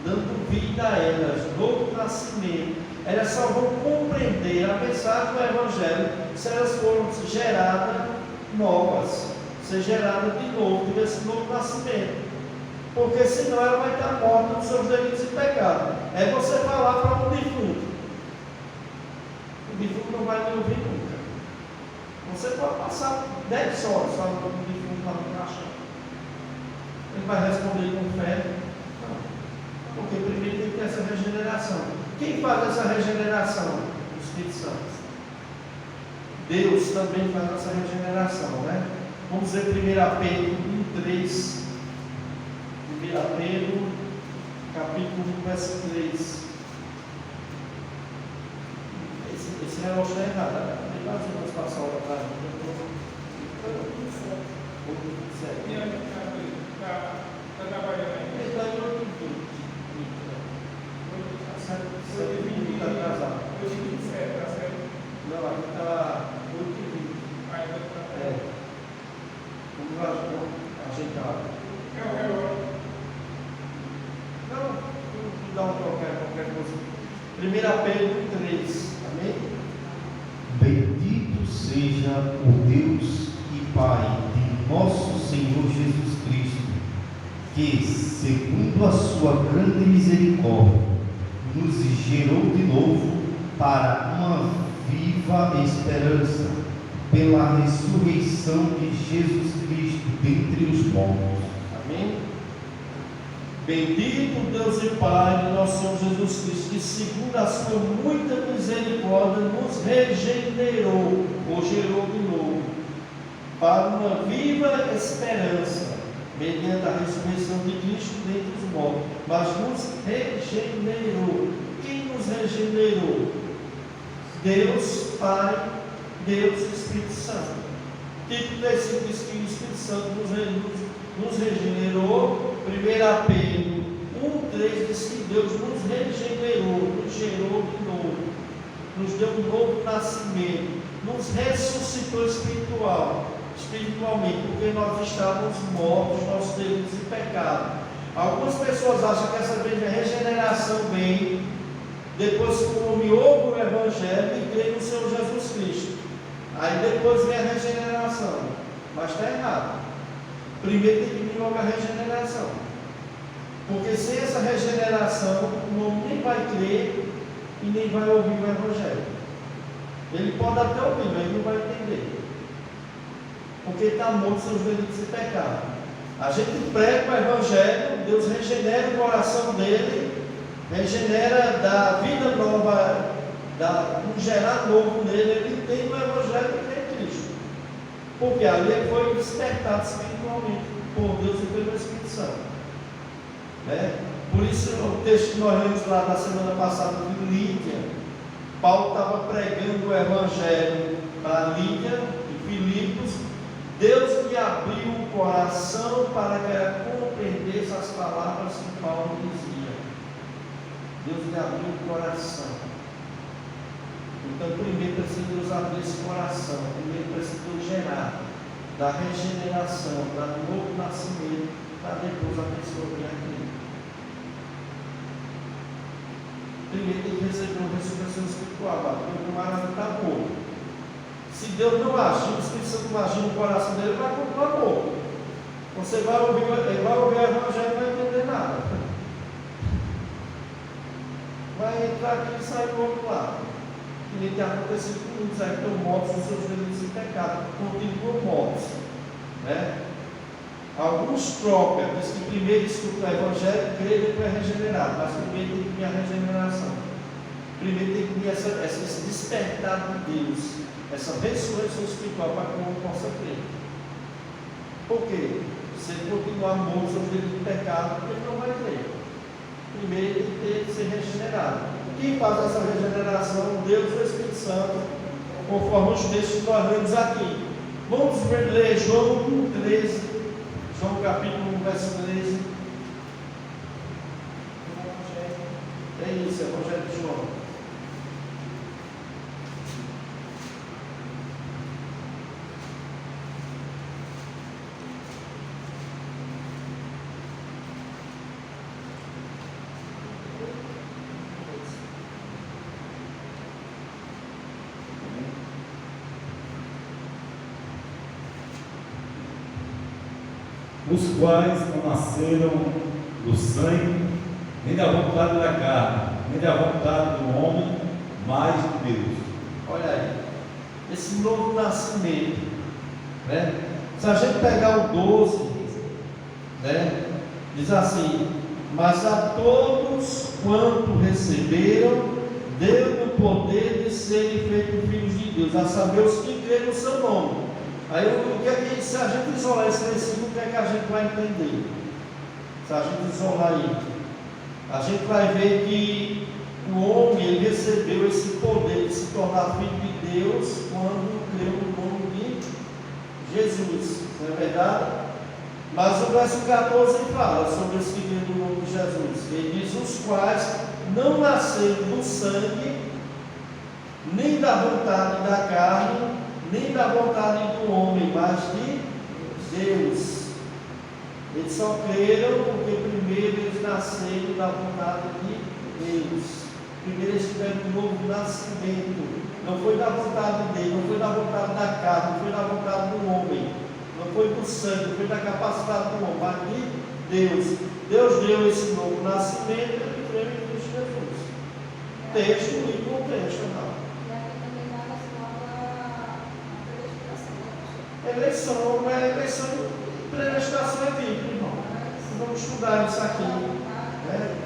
S3: dando vida a elas, novo nascimento. Elas só vão compreender a mensagem do Evangelho se elas foram geradas novas, ser gerada de novo, desse novo nascimento. Porque senão ela vai estar morta nos seus delitos e pecados. É você falar para um defunto. O defunto não vai me ouvir nunca. Você pode passar 10 horas falando para um defunto lá no caixão. Ele vai responder com fé? Não. Porque primeiro tem que ter essa regeneração. Quem faz essa regeneração? O Espírito Santo. Deus também faz essa regeneração, né? Vamos ver 1 Pedro 1,3. 1 Pedro, capítulo 1, verso 3. Esse relógio está errado. Vamos passar a hora para mim.
S8: Está trabalhando aí?
S3: Ele está em 8 minutos. Está atrasado.
S8: 8h27, tá certo?
S3: Não, aqui está 8h20.
S8: Ainda está.
S3: É. Vamos ajeitar.
S8: É o relógio.
S3: Não, dá um qualquer coisa. 1 Pedro 3. Amém?
S9: Bendito seja o Deus e Pai de nosso Senhor Jesus Cristo, que, segundo a sua grande misericórdia, nos gerou de novo para uma viva esperança, pela ressurreição de Jesus Cristo dentre os mortos.
S3: Amém? Bendito Deus e Pai de nosso Senhor Jesus Cristo, que segundo a sua muita misericórdia nos regenerou, ou gerou de novo, para uma viva esperança, mediante a ressurreição de Cristo dentre os mortos, mas nos regenerou. Quem nos regenerou? Deus Pai, Deus Espírito Santo. Título desse diz que o Espírito Santo nos regenerou. 1 Pedro 1,3 diz que Deus nos regenerou, nos gerou de novo, nos deu um novo nascimento, nos ressuscitou espiritualmente, porque nós estávamos mortos, nossos delitos e pecados. Algumas pessoas acham que essa regeneração vem depois que o homem ouve o Evangelho e crê no Senhor Jesus Cristo. Aí depois vem a regeneração. Mas está errado. Primeiro tem que vir logo a regeneração. Porque sem essa regeneração, o homem nem vai crer e nem vai ouvir o Evangelho. Ele pode até ouvir, mas ele não vai entender. Porque está morto seus delitos e pecados. A gente prega o Evangelho, Deus regenera o coração dele, regenera, dá vida nova, um gerar novo nele, ele tem o Evangelho que tem Cristo. Porque ali ele foi despertado espiritualmente por Deus e pelo Espírito Santo. Né? Por isso, o texto que nós lemos lá na semana passada de Lídia, Paulo estava pregando o Evangelho para Lídia e Filipos. Deus lhe abriu o coração para que ela compreendesse as palavras que Paulo dizia. Deus lhe abriu o coração. Então, primeiro precisa Deus abrir esse coração. Primeiro precisa Deus gerar da regeneração, do novo nascimento, para depois a pessoa vir aqui. Primeiro tem que receber uma ressurreição espiritual, porque o camarada está morto. Se Deus não agir, o Espírito Santo não agir no coração dele, vai continuar morto. Você vai ouvir o Evangelho e não vai entender nada. Vai entrar aqui e sair do outro lado. Que nem tem acontecido com muitos aí que estão mortos nos seus delitos e pecados, continuam mortos. Né? Alguns trocam, diz que primeiro escuta o Evangelho, crê e depois é regenerado, mas primeiro tem que vir a regeneração. Primeiro tem que vir esse despertar de Deus, essa ressurreição espiritual para que o homem possa crer. Por quê? Se ele continuar morto sobre o delito de pecado, ele não vai crer. Primeiro ele tem que ser regenerado. Quem faz essa regeneração? Deus e o Espírito Santo, conforme os textos que nós lemos aqui. Vamos ler João 13, João capítulo 1, verso 13. É isso, é o Evangelho de João.
S10: Os quais não nasceram do sangue, nem da vontade da carne, nem da vontade do homem, mas de Deus.
S3: Olha aí, esse novo nascimento, né? Se a gente pegar o 12, né? Diz assim: mas a todos quanto receberam, deu o poder de serem feitos filhos de Deus, a saber os que creem no seu nome. Aí, o que é que, se a gente isolar esse versículo, o que é que a gente vai entender? Se a gente isolar aí, a gente vai ver que o homem ele recebeu esse poder de se tornar filho de Deus quando creu no nome de Jesus, não é verdade? Mas o verso 14 fala sobre esse que creu no nome de Jesus. Ele diz: os quais não nasceram do sangue, nem da vontade da carne, nem da vontade do homem, mas de Deus. Eles só creram porque primeiro eles nasceram da vontade de Deus. Primeiro eles tiveram um novo nascimento. Não foi da vontade dele, não foi da vontade da carne, não foi da vontade do homem, não foi do sangue, não foi da capacidade do homem, mas de Deus. Deus deu esse novo nascimento e ele creu em Cristo Jesus. Texto e contexto, não. Eleição, eleição e predestinação é bíblica, irmão. Vamos estudar isso aqui. Né?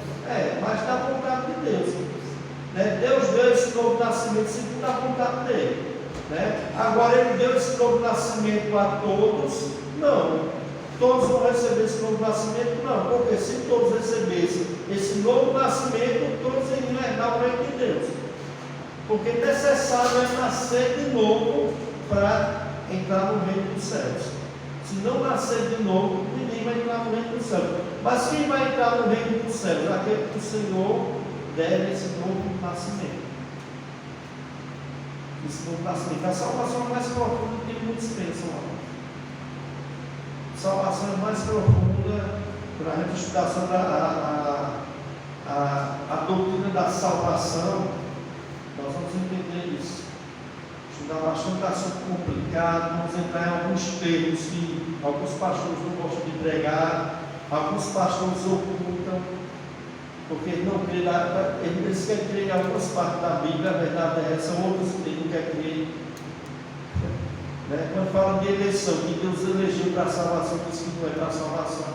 S3: Mas da vontade de Deus. Né? Deus deu esse novo nascimento segundo a vontade dele. Né? Agora ele deu esse novo nascimento a todos? Não. todos vão receber esse novo nascimento? Não, porque se todos recebessem esse novo nascimento, todos iriam herdar o reino de Deus. Porque necessário é nascer de novo para entrar no reino dos céus. Se não nascer de novo, ninguém vai entrar no reino dos céus. Mas quem vai entrar no reino dos céus? Aquele que o Senhor der esse novo nascimento. Esse novo nascimento. A salvação é mais profunda do que muitos pensam. A salvação é mais profunda para a gente estudar sobre a doutrina da salvação. Nós vamos entender isso. Estudar bastante assunto complicado, vamos entrar em alguns termos que alguns pastores não gostam de pregar, alguns pastores ocultam, porque eles não creem, eles querem crer em algumas partes da Bíblia, a verdade é essa, outros não querem crer. Né? Quando falam de eleição, que Deus elegeu para a salvação, diz que não é para a salvação,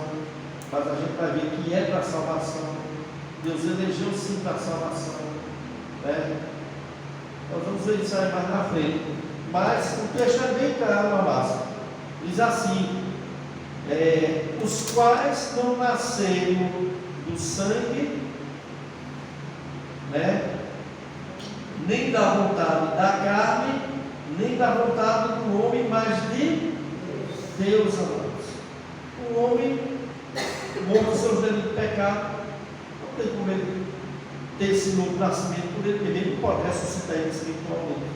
S3: mas a gente vai ver que é para a salvação. Deus elegeu sim para a salvação. Né? Nós vamos ver isso aí mais na frente. Mas o texto é bem claro, amados. Diz assim: os quais não nasceram do sangue, né, nem da vontade da carne, nem da vontade do homem, mas de Deus, amados. O homem, morto dos seus delitos de pecado, não tem como ele ter esse novo nascimento por ele, porque ele não pode ressuscitar ele espiritualmente.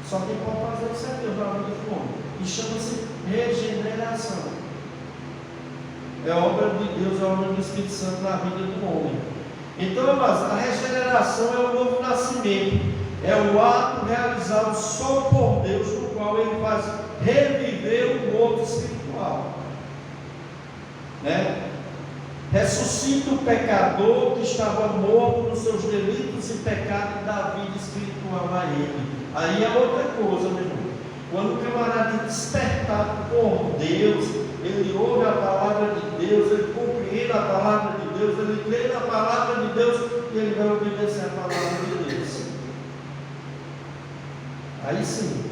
S3: Só quem pode fazer isso é Deus na vida do homem. E chama-se regeneração. É obra de Deus, é obra do Espírito Santo na vida do homem. Então, amados, a regeneração é o novo nascimento. É o ato realizado só por Deus, no qual ele faz reviver o morto espiritual. Né? Ressuscita o pecador que estava morto nos seus delitos e pecados e dá vida espiritual a ele. Aí é outra coisa, meu irmão. Quando o camarada é despertado por Deus, ele ouve a palavra de Deus, ele compreende a palavra de Deus, ele crê na palavra de Deus e ele vai obedecer a palavra de Deus. Aí sim.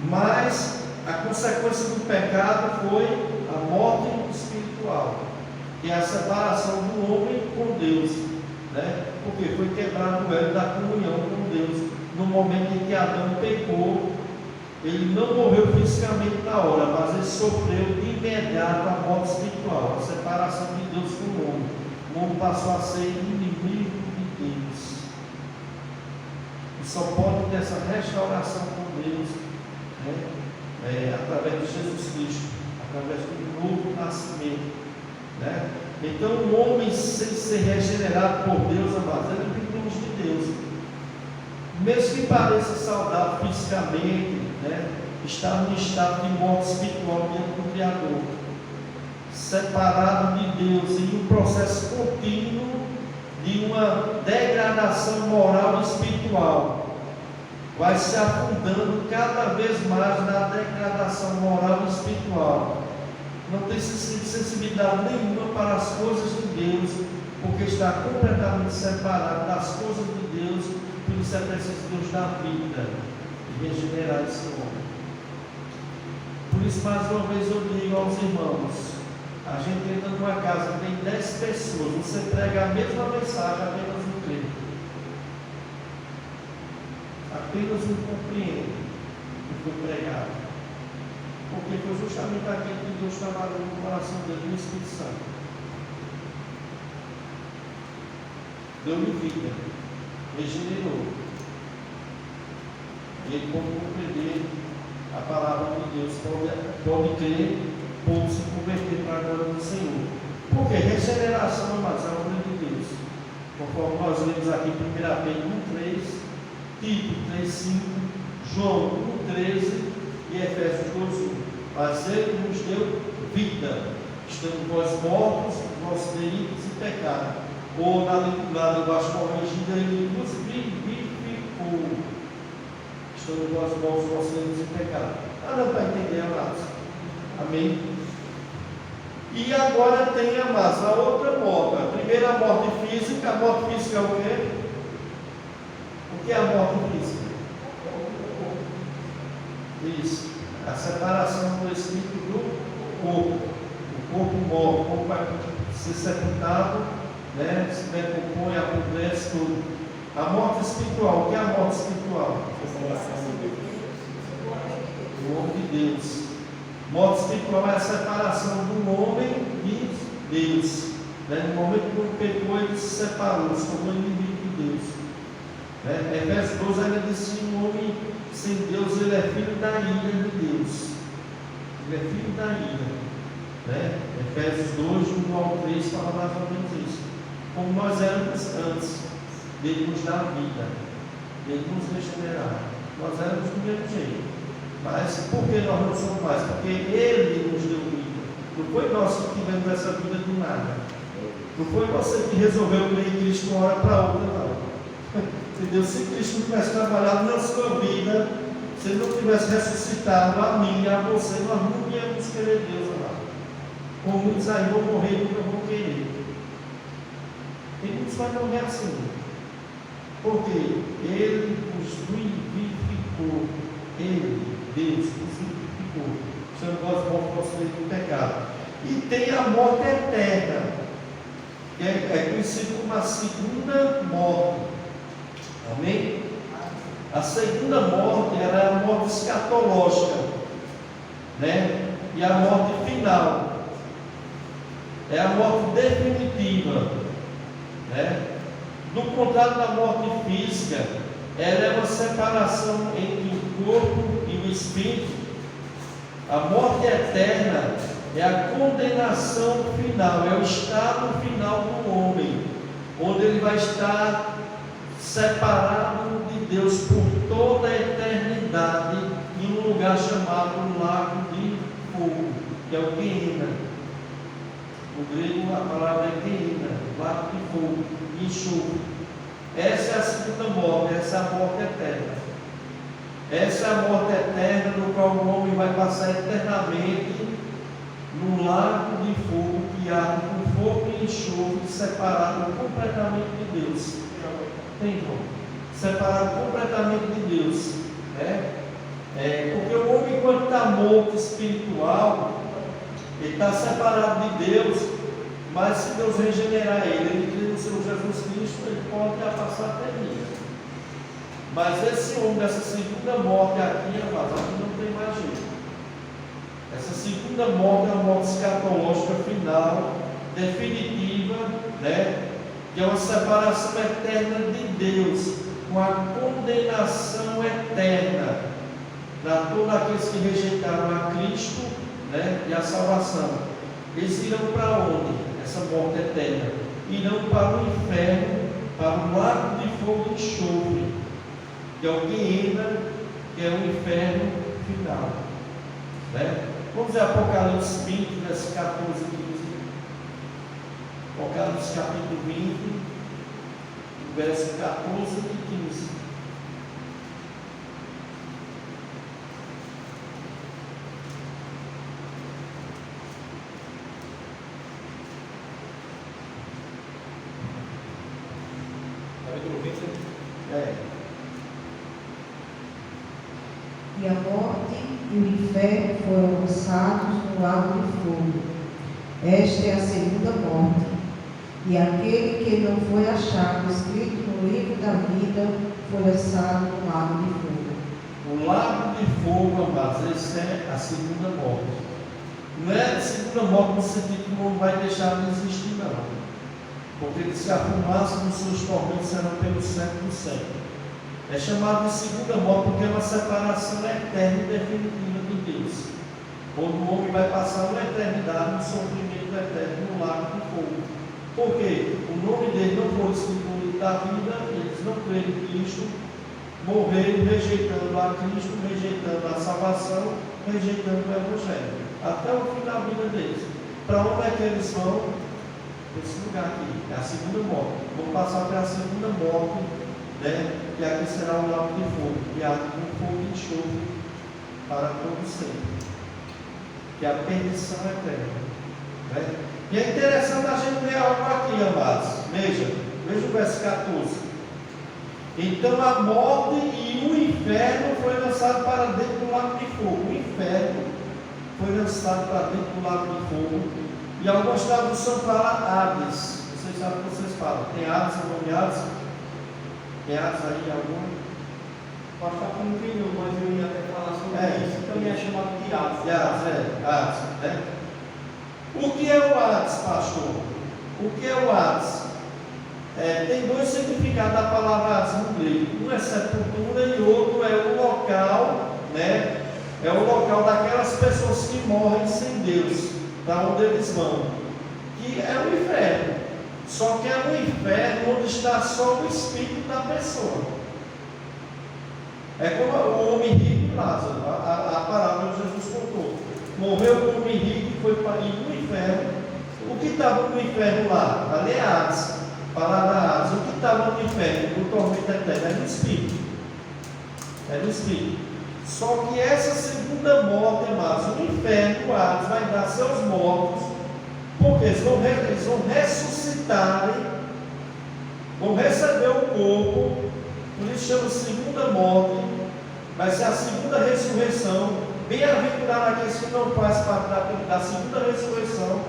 S3: Mas a consequência do pecado foi a morte espiritual, que é a separação do homem com Deus, né? Porque foi quebrado o elo da comunhão com Deus. No momento em que Adão pecou, ele não morreu fisicamente na hora, mas ele sofreu de imediato a morte espiritual, a separação de Deus com o homem. O homem passou a ser inimigo de Deus. E só pode ter essa restauração com Deus, né? Através de Jesus Cristo, através do novo nascimento. Né? Então, o homem, sem ser regenerado por Deus, amados, é inimigo de Deus. Mesmo que pareça saudável fisicamente, né, está no estado de morte espiritual diante do Criador, separado de Deus em um processo contínuo de uma degradação moral e espiritual, vai se afundando cada vez mais na degradação moral e espiritual. Não tem sensibilidade nenhuma para as coisas de Deus, porque está completamente separado das coisas de Deus. Por isso é preciso Deus dar vida e regenerar esse homem. Por isso, mais uma vez, eu digo aos irmãos: a gente entra numa casa, tem 10 pessoas, você prega a mesma mensagem, apenas um crê. Apenas um compreende o que foi pregado. Porque foi justamente aquilo que Deus trabalhou no coração dele, no Espírito Santo. Deu-lhe vida, regenerou. E ele pode compreender a palavra de Deus, pode crer, pode se converter para a glória do Senhor. Porque regeneração, amados, é a obra de Deus. Conforme nós lemos aqui em 1 Pedro 1,3, Tito 3,5, João 1,13 e Efésios 2,1. Mas ele nos deu vida, estando nós mortos, nossos delitos e pecados. Ou na linguagem corrigida, ele nos vivificou, estando nós mortos, nossos delitos e pecados. Não para entender, amados. Amém? E agora tem, amados, a outra morte. A primeira morte física. A morte física é o quê? O que é a morte física? Isso. A separação do espírito do o corpo morre, o corpo vai ser sepultado, né? Se decompõe, apodrece tudo. A morte espiritual, o que é a morte espiritual? O homem de Deus. Morte espiritual é a separação do homem de Deus. Né? No momento que o pecou, ele se separou, se tornou inimigo de Deus. Né? Efésios 12 ainda diz que um homem sem Deus, ele é filho da ira de Deus. Ele é filho da ira. Né? Efésios 2, 1 ao 3 fala mais ou menos isso. Como nós éramos antes, dele nos dar vida, dele nos regenerar. Nós éramos do mesmo jeito. Mas por que nós não somos mais? Porque Ele nos deu vida. Não foi nós que tivemos essa vida do nada. Não foi você que resolveu crer em Cristo de uma hora para outra, não. Entendeu? Se Cristo não tivesse trabalhado na sua vida, se Ele não tivesse ressuscitado a mim e a você, nós não íamos querer Deus lá. Como muitos aí vão morrer e nunca vão querer. Tem muitos que vão morrer assim. Porque Ele nos vivificou. Ele, Deus, nos vivificou. O Senhor gosta de morte possuído do pecado. E tem a morte eterna, que é conhecida como a segunda morte. Amém? A segunda morte era a morte escatológica, né? E a morte final é a morte definitiva, né? Do contrário da morte física, ela é uma separação entre o corpo e o espírito. A morte eterna é a condenação final, é o estado final do homem, onde ele vai estar separado de Deus por toda a eternidade em um lugar chamado Lago de Fogo, que é o Gehenna. No grego a palavra é Gehenna, Lago de Fogo, enxofre. Essa é a segunda morte, essa é a morte eterna. Essa é a morte eterna no qual o homem vai passar eternamente no lago de fogo que arde com fogo e enxofre, separado completamente de Deus. Tem, João? Separado completamente de Deus. Né? Porque o homem, quando está morto espiritual, ele está separado de Deus, mas se Deus regenerar ele crê no Senhor Jesus Cristo, ele pode passar até mim. Mas esse homem dessa segunda morte aqui, amados, aqui não tem mais jeito. Essa segunda morte é uma morte escatológica final, definitiva, né? Que é uma separação eterna de Deus, com a condenação eterna para todos aqueles que rejeitaram a Cristo, né? E a salvação. Eles irão para onde? Essa morte eterna. Irão para o inferno, para o lago de fogo e enxofre, que é o Gehenna, que é o inferno final. Né? Vamos ver Apocalipse 20, versos 14 e 15. Apocalipse capítulo 20, versos 14 e 15.
S10: Capítulo 20.
S2: E a morte e o inferno foram lançados no lago de fogo. Esta é a segunda morte. E aquele que não foi achado escrito no livro da vida foi lançado no lago de fogo.
S3: O lago de fogo, amados, essa é a segunda morte. Não é a segunda morte no sentido que não vai deixar de existir, não. Porque ele se afumaça nos seus tormentos serão pelo século do século. É chamado de segunda morte porque é uma separação eterna e definitiva de Deus. Onde o homem vai passar uma eternidade no sofrimento eterno no lago de fogo. Porque o nome dele não foi escrito no livro da vida, eles não creram em Cristo, morreram rejeitando a Cristo, rejeitando a salvação, rejeitando o Evangelho. Até o fim da vida deles. Para onde é que eles vão? Esse lugar aqui, é a segunda morte. Vão passar pela segunda morte, né? Que aqui será o lago de fogo, que há um fogo de enxofre para todo sempre, que é a perdição eterna, né? E é interessante a gente ver algo aqui, amados. Veja o verso 14. Então a morte e o inferno foi lançado para dentro do lago de fogo. O inferno foi foi lançado para dentro do lago de fogo. E algumas traduções falam Hades. Vocês sabem o que vocês falam. Tem Hades, o nome Hades? Tem Hades aí algum?
S7: O pastor não entendeu, mas eu ia até falar sobre isso. Também é chamado de Hades.
S3: Hades, né? O que é o Hades, pastor? O que é o Hades? Tem dois significados da palavra Hades no grego. Um é sepultura e outro é o local, né? É o local daquelas pessoas que morrem sem Deus, para onde eles vão. Que é o inferno. Só que é um inferno onde está só o espírito da pessoa. É como o homem rico e Lázaro, a parábola que Jesus contou. Morreu o homem rico e foi para ir no inferno. O que estava no inferno lá? Ali é Hades, palavra Hades. O que estava no inferno, no tormento eterno, é no espírito. É no espírito. Só que essa segunda morte, amados, o inferno, o Hades, vai dar seus mortos, porque eles vão ressuscitarem, vão receber o corpo. Por isso chama segunda morte, vai ser a segunda ressurreição. Bem-aventurado aqueles que não fazem parte da segunda ressurreição,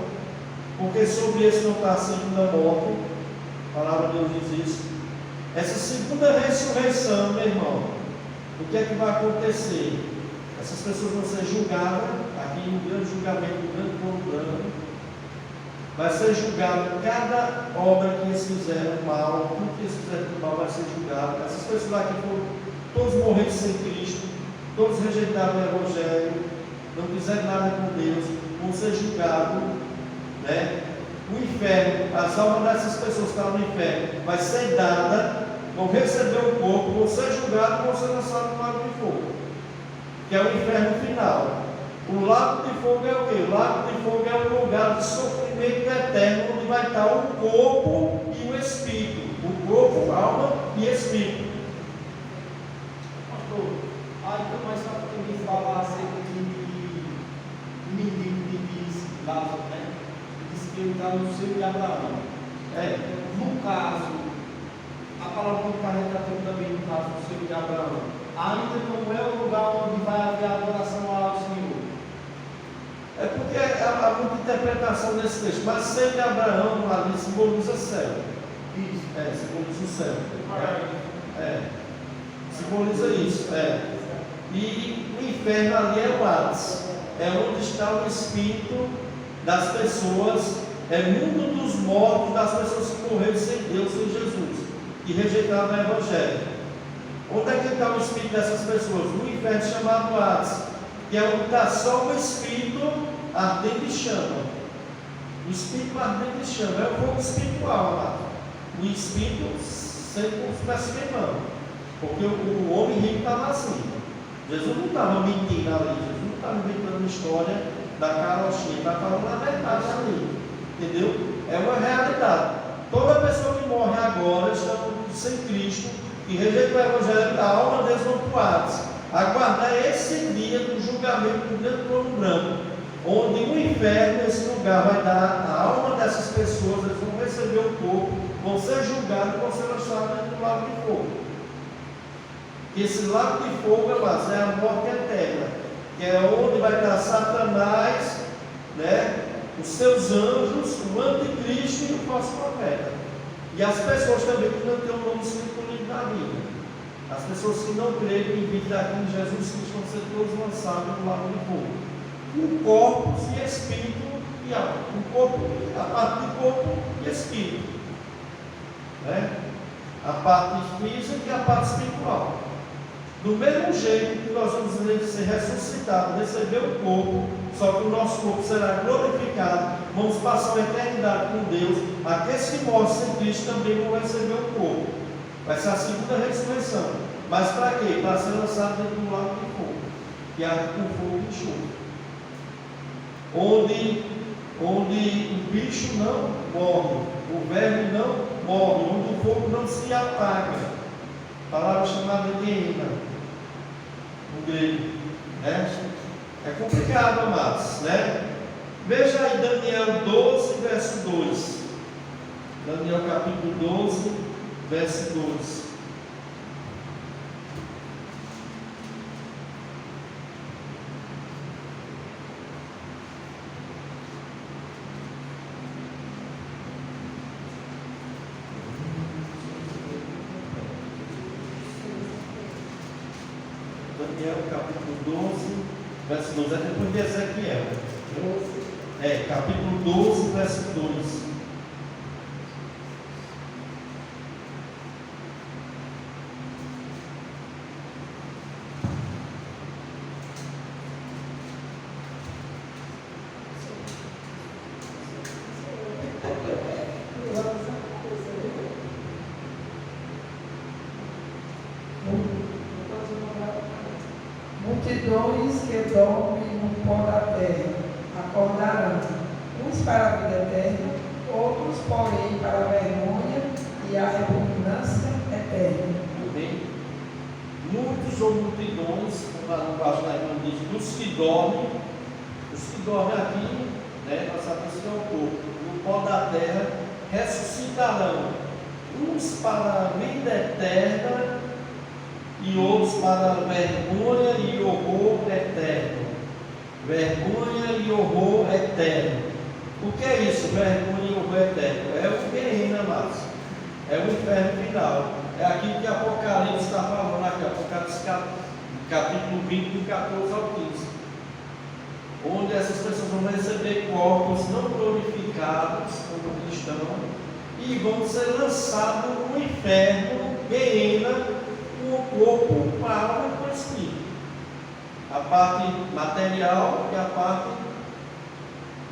S3: porque sobre esse não está a segunda morte. A palavra de Deus diz isso. Essa segunda ressurreição, meu irmão, o que é que vai acontecer? Essas pessoas vão ser julgadas, aqui no grande julgamento, no grande trono branco. Vai ser julgado cada obra que eles fizeram mal, tudo que eles fizeram mal vai ser julgado. Essas pessoas aqui foram todos morreram sem Cristo, todos rejeitaram o Evangelho, não fizeram nada com Deus, vão ser julgados, né? O inferno, as almas dessas pessoas que estão no inferno, vai ser dada, vão receber o corpo, vão ser julgados, vão ser lançados no lago de fogo, que é o inferno final. O lago de fogo é o quê? O lago de fogo é um lugar de sofrimento eterno, onde vai estar o corpo e o espírito. O corpo, alma e espírito.
S7: Pastor, aí mais só também falar acerca de um menino que diz Lázaro, né? Diz que ele está no seio de Abraão. No caso, a palavra não está retratando também no caso do seio de Abraão. Ainda não é o lugar onde vai haver a adoração ao Senhor.
S3: É porque há muita interpretação nesse texto, mas seio de Abraão ali simboliza céu.
S7: Isso.
S3: Simboliza o céu. Simboliza isso. E o inferno ali é o Hades, é onde está o espírito das pessoas, é o mundo dos mortos, das pessoas que morreram sem Deus, sem Jesus, que rejeitaram o Evangelho. Onde é que está o espírito dessas pessoas? No inferno chamado Hades, que é onde está só o espírito ardendo em chama. O espírito ardendo em chama é o fogo espiritual, amado. O espírito sempre com os pés queimando, porque o homem rico estava assim. Jesus não estava mentindo ali, Jesus não estava inventando história da carochinha, ele está falando a verdade ali, entendeu? É uma realidade. Toda pessoa que morre agora, estando sem Cristo, e rejeita o Evangelho, a alma deles vão para o Hades. Aguardar esse dia do julgamento do grande trono branco, onde o inferno, esse lugar, vai dar a alma dessas pessoas, eles vão receber o corpo, vão ser julgados e vão ser lançados dentro do lago de fogo. Esse lago de fogo, amados, é a morte eterna, que é onde vai estar Satanás, né, os seus anjos, o anticristo e o falso profeta. E as pessoas também que não têm o nome escrito no livro da vida. As pessoas que não creem em vida aqui em Jesus Cristo vão ser todos lançados no lago de fogo. O corpo e espírito e alma. O corpo, a parte de corpo e espírito. Né? A parte física e a parte espiritual. Do mesmo jeito que nós vamos ser ressuscitados, receber o corpo, só que o nosso corpo será glorificado, vamos passar a eternidade com Deus. Aqueles que morrem sem Cristo também vão receber o corpo. Vai ser a segunda ressurreição. Mas para quê? Para ser lançado dentro do lago de fogo, que é com fogo e enxofre. Onde o bicho não morre, o verme não morre, onde o fogo não se apaga. Palavra chamada de Ena, no grego. Né? É complicado, amados. Né? Veja aí Daniel 12, verso 2. Daniel capítulo 12, verso 2. Daniel, capítulo 12, verso 12. É depois de Ezequiel. Capítulo 12, verso 2.
S4: Multidões que dormem no pó da terra acordarão, uns para a vida eterna, outros, porém, para a vergonha e a repugnância eterna.
S3: Amém? Muitos ou multidões, como a linguagem da irmã diz, dos que dormem aqui, né, nós sabemos que é o corpo, no pó da terra, ressuscitarão, uns para a vida eterna e outros para a vergonha e horror eterno. Vergonha e horror eterno. O que é isso, vergonha e horror eterno? É o Gehenna, amados. É o inferno final. É aquilo que Apocalipse está falando aqui, Apocalipse capítulo 20, do 14 ao 15. Onde essas pessoas vão receber corpos não glorificados como cristãos e vão ser lançados no inferno, Gehenna, com o corpo, com a alma e com o espírito. A parte material e a parte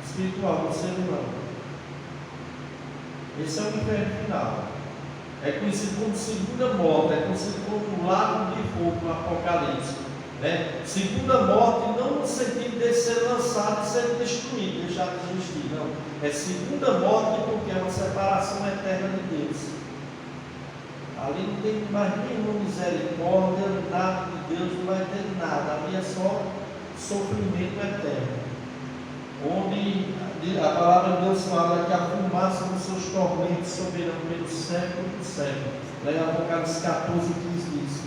S3: espiritual do ser humano. Esse é o inferno final. É conhecido como segunda morte, é conhecido como lago de fogo no Apocalipse. Né? Segunda morte, não no sentido de ser lançado e ser destruído, deixar de existir, não. É segunda morte porque é uma separação eterna de Deus. Ali não tem mais nenhuma misericórdia, nada de Deus, não vai ter nada. Ali é só sofrimento eterno. Onde a palavra de Deus fala que a fumaça dos seus tormentos subirão pelo século do século. Lá em Apocalipse 14, 15 diz: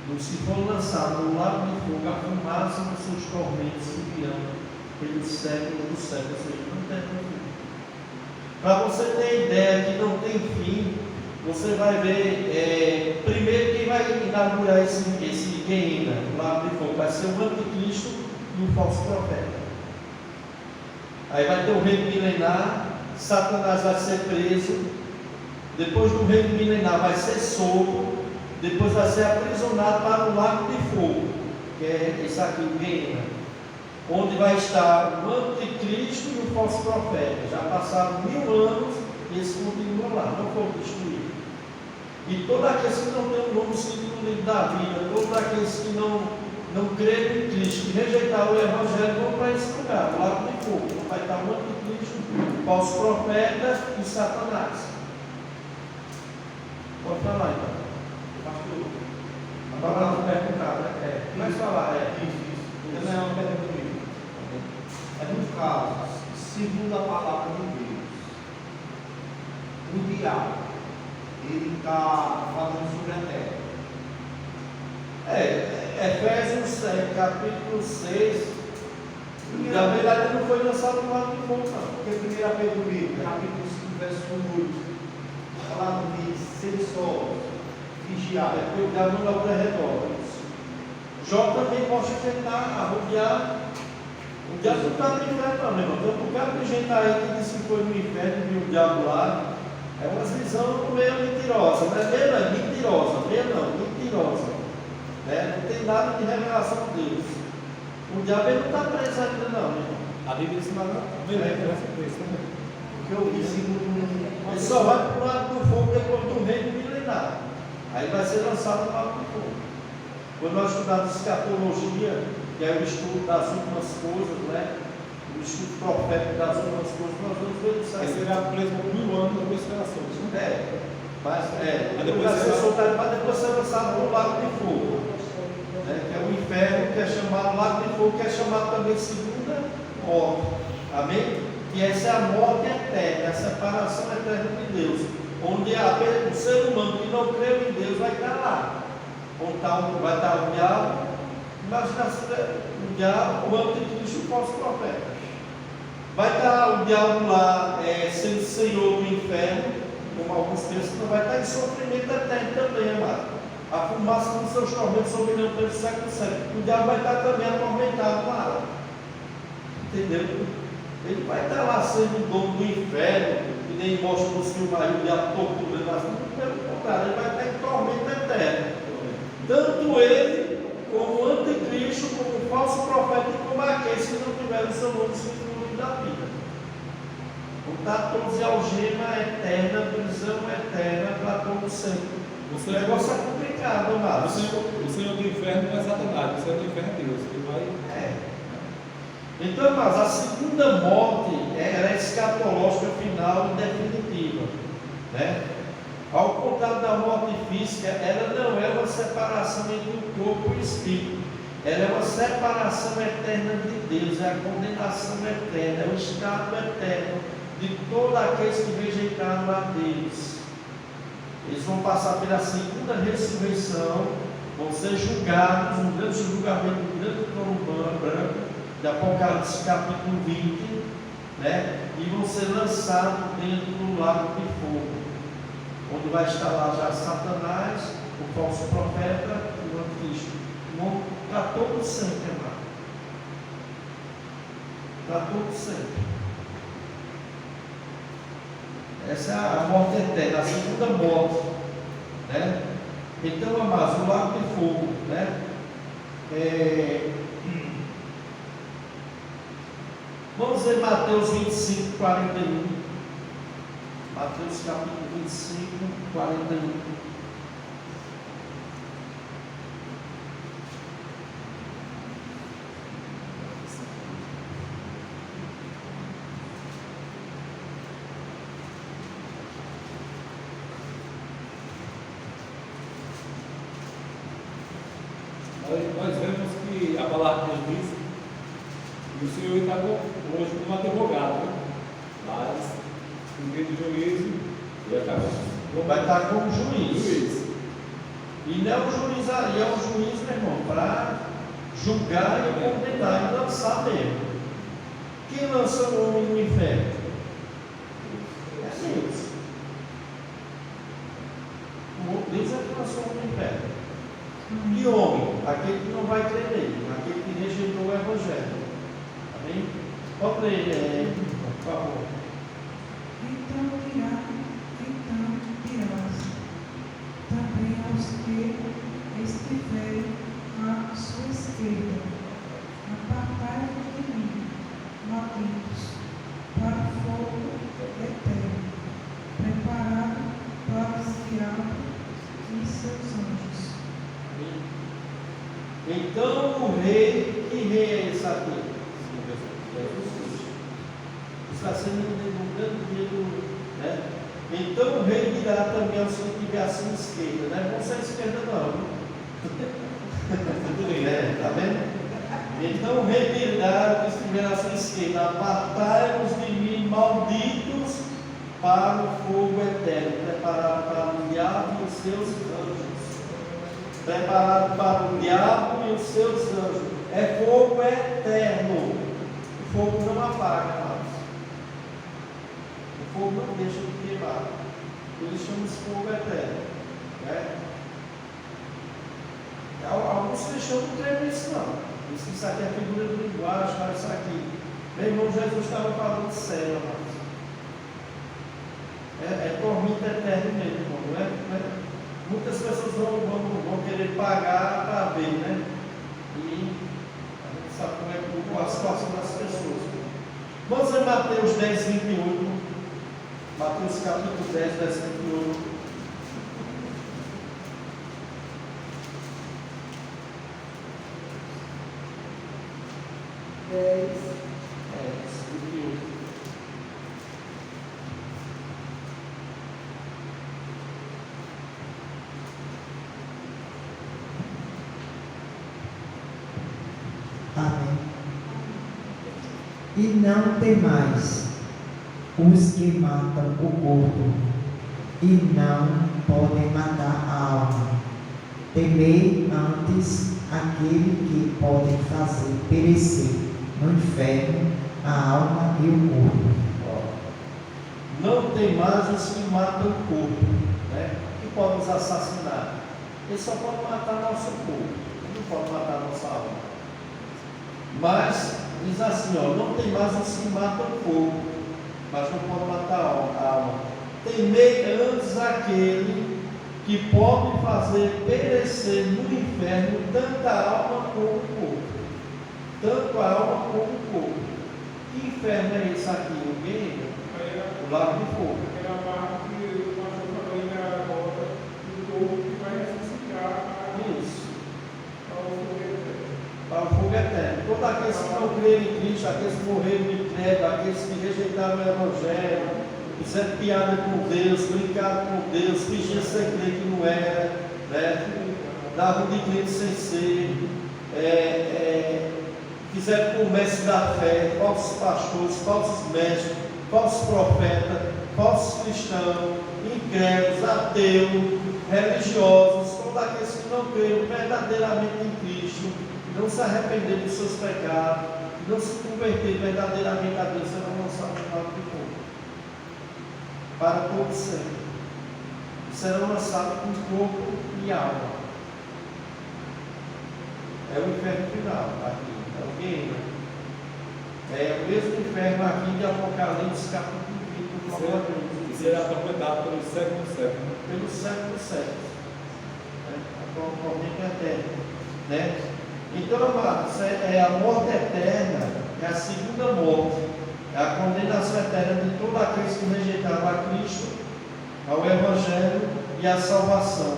S3: os que foram lançados no lago de fogo, a fumaça dos seus tormentos subirão pelo século do século. Ou seja, não tem fim. Para você ter ideia que não tem fim, você vai ver, primeiro quem vai inaugurar esse Gehenna, lá de fogo, vai ser o anticristo e o falso profeta. Aí vai ter o reino milenar, Satanás vai ser preso, depois do reino milenar vai ser solto, depois vai ser aprisionado para o lago de fogo, que é esse aqui, o Gehenna, onde vai estar o anticristo e o falso profeta. Já passaram 1000 anos e eles continuam lá, não foram destruídos. E todos aqueles que não têm o nome escrito no livro da vida, todos aqueles que não creram em Cristo, que rejeitaram o Evangelho, vão para esse lugar, o lago de fogo. Então vai estar o anticristo, o falso profeta e Satanás. Pode falar então.
S1: Pastor,
S3: A palavra não perguntar, né? Mas falar,
S1: isso. Não é uma pergunta comigo. É nos casos, segundo a palavra de Deus, o diabo, ele está falando sobre a terra.
S3: Efésios capítulo 6, na verdade não foi lançado no lago de fogo, não.
S1: Porque 1 Pedro, capítulo 5, verso 8, falando de ser só, vigiar.
S3: Porque o diabo não dá para redor. Jó também mostra que ele está a rodear. O diabo não está no inferno, não, meu irmão. Então, por causa de gente aí que disse que foi no inferno e viu o diabo lá, é uma visão meio mentirosa. Não é meio, não, mentirosa. Meio não, mentirosa. Não tem nada de revelação de Deus. O diabo ele não está preso ainda, não, meu irmão.
S8: A Bíblia ensina preso.
S1: Porque eu disse
S3: Ele só vai para o lado do fogo depois do reino milenar. Aí vai ser lançado no lado do fogo. Quando nós estudamos escatologia, que é o estudo das últimas coisas, né? O estudo profético das últimas coisas, nós vamos ver isso aí.
S8: Aí será preso por 1000 anos depois de revelações.
S3: Mas
S8: depois
S3: vai ser
S8: será-
S3: soltado para depois ser lançado no lago de fogo. Que é o inferno, que é chamado lago de fogo, que é chamado também segunda morte. Amém? E essa é a morte eterna, a separação eterna de Deus. Onde o ser humano que não crê em Deus vai estar lá. Onde vai estar o diabo, imagina o diabo, o anticristo e o falso profeta. Vai estar o diabo lá sendo senhor do inferno, como alguns pensam, não vai estar em sofrimento eterno também, amado. A fumaça dos seus tormentos sobreirão pelo século século. O diabo vai estar também atormentado lá. Entendeu? Ele vai estar lá sendo dono do inferno, que nem mostra nos filmes aí, o diabo torturando as coisas. Pelo contrário, ele vai estar em tormento eterno. Tanto ele, como o anticristo, como o falso profeta e como aqueles que não tiveram seu nome escrito no livro da vida. Vão estar todos em algema eterna, prisão eterna para todo sempre. O negócio é complicado, amado.
S8: O Senhor do inferno não é Satanás, o Senhor do inferno é Deus. Ele vai...
S3: Então, mas a segunda morte ela é escatológica, final e definitiva. Né? Ao contrário da morte física, ela não é uma separação entre o corpo e o espírito. Ela é uma separação eterna de Deus, é a condenação eterna, é o estado eterno de todos aqueles que rejeitaram a Deus. Eles vão passar pela segunda ressurreição, vão ser julgados, um grande julgamento, um grande trono branco, de Apocalipse capítulo 20, né? E vão ser lançados dentro do lago de fogo, onde vai estar lá já Satanás, o falso profeta e o anticristo. Para todo sempre, amado. Para todo sempre. Essa é a morte eterna, a segunda morte, né? Então, amados, o lago de fogo, né? Vamos ver Mateus 25, 41. Mateus capítulo 25, 41.
S8: Nós vemos que a palavra de Deus diz que o Senhor está hoje como advogado, né? Mas no meio do juízo ele acaba.
S3: Vai estar como juiz. E não é um juiz ali, é um juiz, meu irmão, para julgar e condenar e lançar mesmo. Quem lança o homem no inferno? É Deus. Deus é que lançou o homem no inferno. E homem, aquele que não vai crer nele, aquele que rejeitou o Evangelho. Amém? Pode ler, por favor.
S2: Então dirás também aos que estiverem à sua esquerda: apartai-vos de mim, malditos, para o fogo eterno, preparado para o diabo e seus anjos.
S3: Então o rei, que rei é esse aqui? Jesus Cristo. Está sendo um grande dia do. Né? Então o rei dirá também aos que estiver à sua esquerda, não é bom ser à esquerda não. Tá vendo? Então o rei dirá aos que estiver à sua esquerda: apartai-vos de mim, malditos, para o fogo eterno, preparado para o diabo e os seus anjos. Preparado para o diabo e os seus anjos. É fogo eterno. O fogo não apaga mais. O fogo não deixa de queimar. Eles chamam de fogo eterno. Né? Alguns cristãos não creem nisso não. Dizem que isso aqui é figura de linguagem, fala isso aqui. Meu irmão Jesus estava falando de céu, amados. É tormento eterno mesmo, irmão. Não é? Muitas pessoas vão querer pagar para ver, né? E a gente sabe como é a situação das pessoas. Vamos ver Mateus 10, 28. Mateus capítulo 10, versículo 28.
S6: Amém. E não temais os que matam o corpo e não podem matar a alma. Temei antes aquele que pode fazer perecer no inferno a alma e o corpo.
S3: Não temais os que matam o corpo, né? Que podem nos assassinar. Ele só pode matar nosso corpo, ele não pode matar nossa alma. Mas, diz assim, ó, não tem mais os que matam o corpo, mas não pode matar a alma. Temei antes aquele que pode fazer perecer no inferno tanto a alma como o corpo. Tanto a alma como o corpo. Que inferno é esse aqui? O quê? O lago de fogo.
S8: Aquela parte que o pastor falou aí na volta do corpo que vai ressuscitar
S3: Isso.
S8: ao fogo.
S3: Para o fogo eterno. Todos aqueles que não creram em Cristo, aqueles que morreram de incrédulo, aqueles que rejeitaram o Evangelho, fizeram piada com Deus, brincaram com Deus, fingiam ser crente que não era, né? Davam de crente sem ser, fizeram comércio da fé, falsos pastores, falsos mestres, falsos profetas, falsos cristãos, incrédulos, ateus, religiosos, todos aqueles que não creram verdadeiramente em Cristo, não se arrependeram dos seus pecados, não se converteram verdadeiramente a Deus, serão lançados no lago de fogo. Para todo sempre. Serão lançados com corpo e alma. É o inferno final, aqui. É o reino. É o mesmo inferno aqui de Apocalipse, capítulo 20.
S8: E será atormentado pelo século dos séculos.
S3: Pelo século dos séculos. Atualmente eterno. Né? Então, amados, a morte eterna, é a segunda morte. É a condenação eterna de todos aqueles que rejeitaram a Cristo, ao Evangelho e à salvação.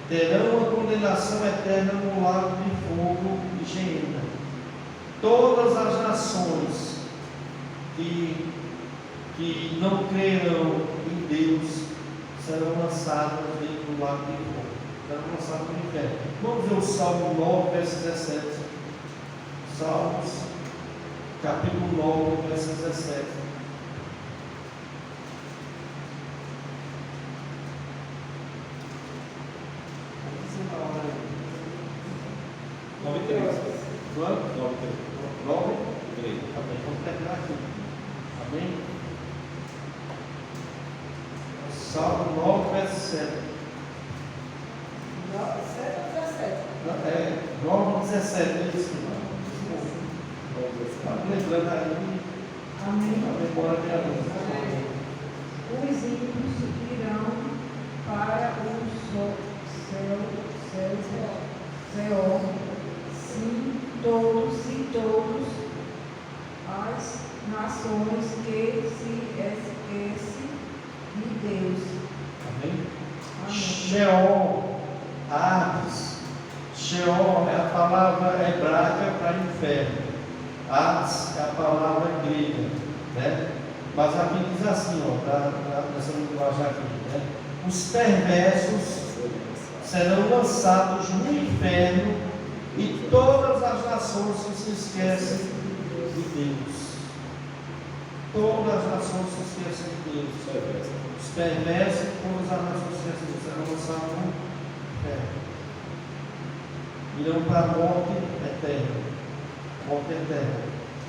S3: Terão uma condenação eterna no lago de fogo e geena. Todas as nações que não crerão em Deus serão lançadas dentro do lago de fogo. Serão lançadas no inferno. Vamos ver o Salmo 9, verso 17. Salmos, capítulo 9, verso 17. Quanto? 9? Amém. Vamos terminar aqui. Amém? Salmo 9, verso 7.
S4: 7 ou 17?
S3: 9, 17, é isso, irmão. Lembrando aí,
S2: Amém.
S3: a memória de Deus.
S2: Os ímpios irão para o Senhor, sim, todos as nações que se esquecem de Deus.
S3: Amém?
S2: Amém.
S3: Sheol, Hades. Sheol é a palavra hebraica para inferno. Hades é a palavra grega, né? Mas aqui diz assim, nessa linguagem aqui, né? Os perversos serão lançados no inferno e todas as nações que se esquecem de Deus. Todas as nações se esquecem de Deus. Os perversos e todas as nações se esquecem de Deus serão lançados no inferno. Irão para a morte eterna. Morte eterna.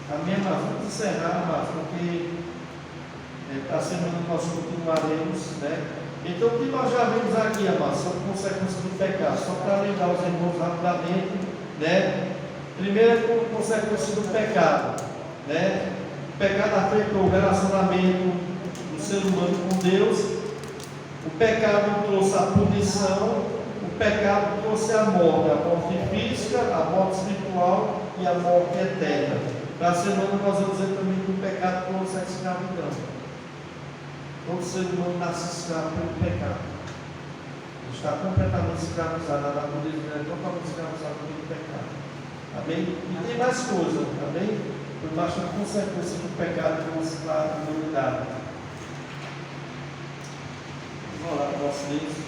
S3: Amém, mas vamos encerrar, mas porque para a semana nós continuaremos, né? Então, o que nós já vimos aqui, amados, são consequências do pecado. Só para lembrar os irmãos rapidamente, né? Primeiro, consequência do pecado, né? O pecado afetou o relacionamento do ser humano com Deus. O pecado trouxe a punição. O pecado trouxe a morte física, a morte espiritual e a morte eterna. Para a semana nós vamos dizer também que o pecado trouxe a escravidão. Todo ser humano nasce escravo pelo pecado. Está completamente escravizado. A natureza é totalmente escravizada pelo pecado. Amém? E tem mais coisas. Amém? Por baixo da consequência do pecado que trouxe para a humanidade. Vamos orar para vocês.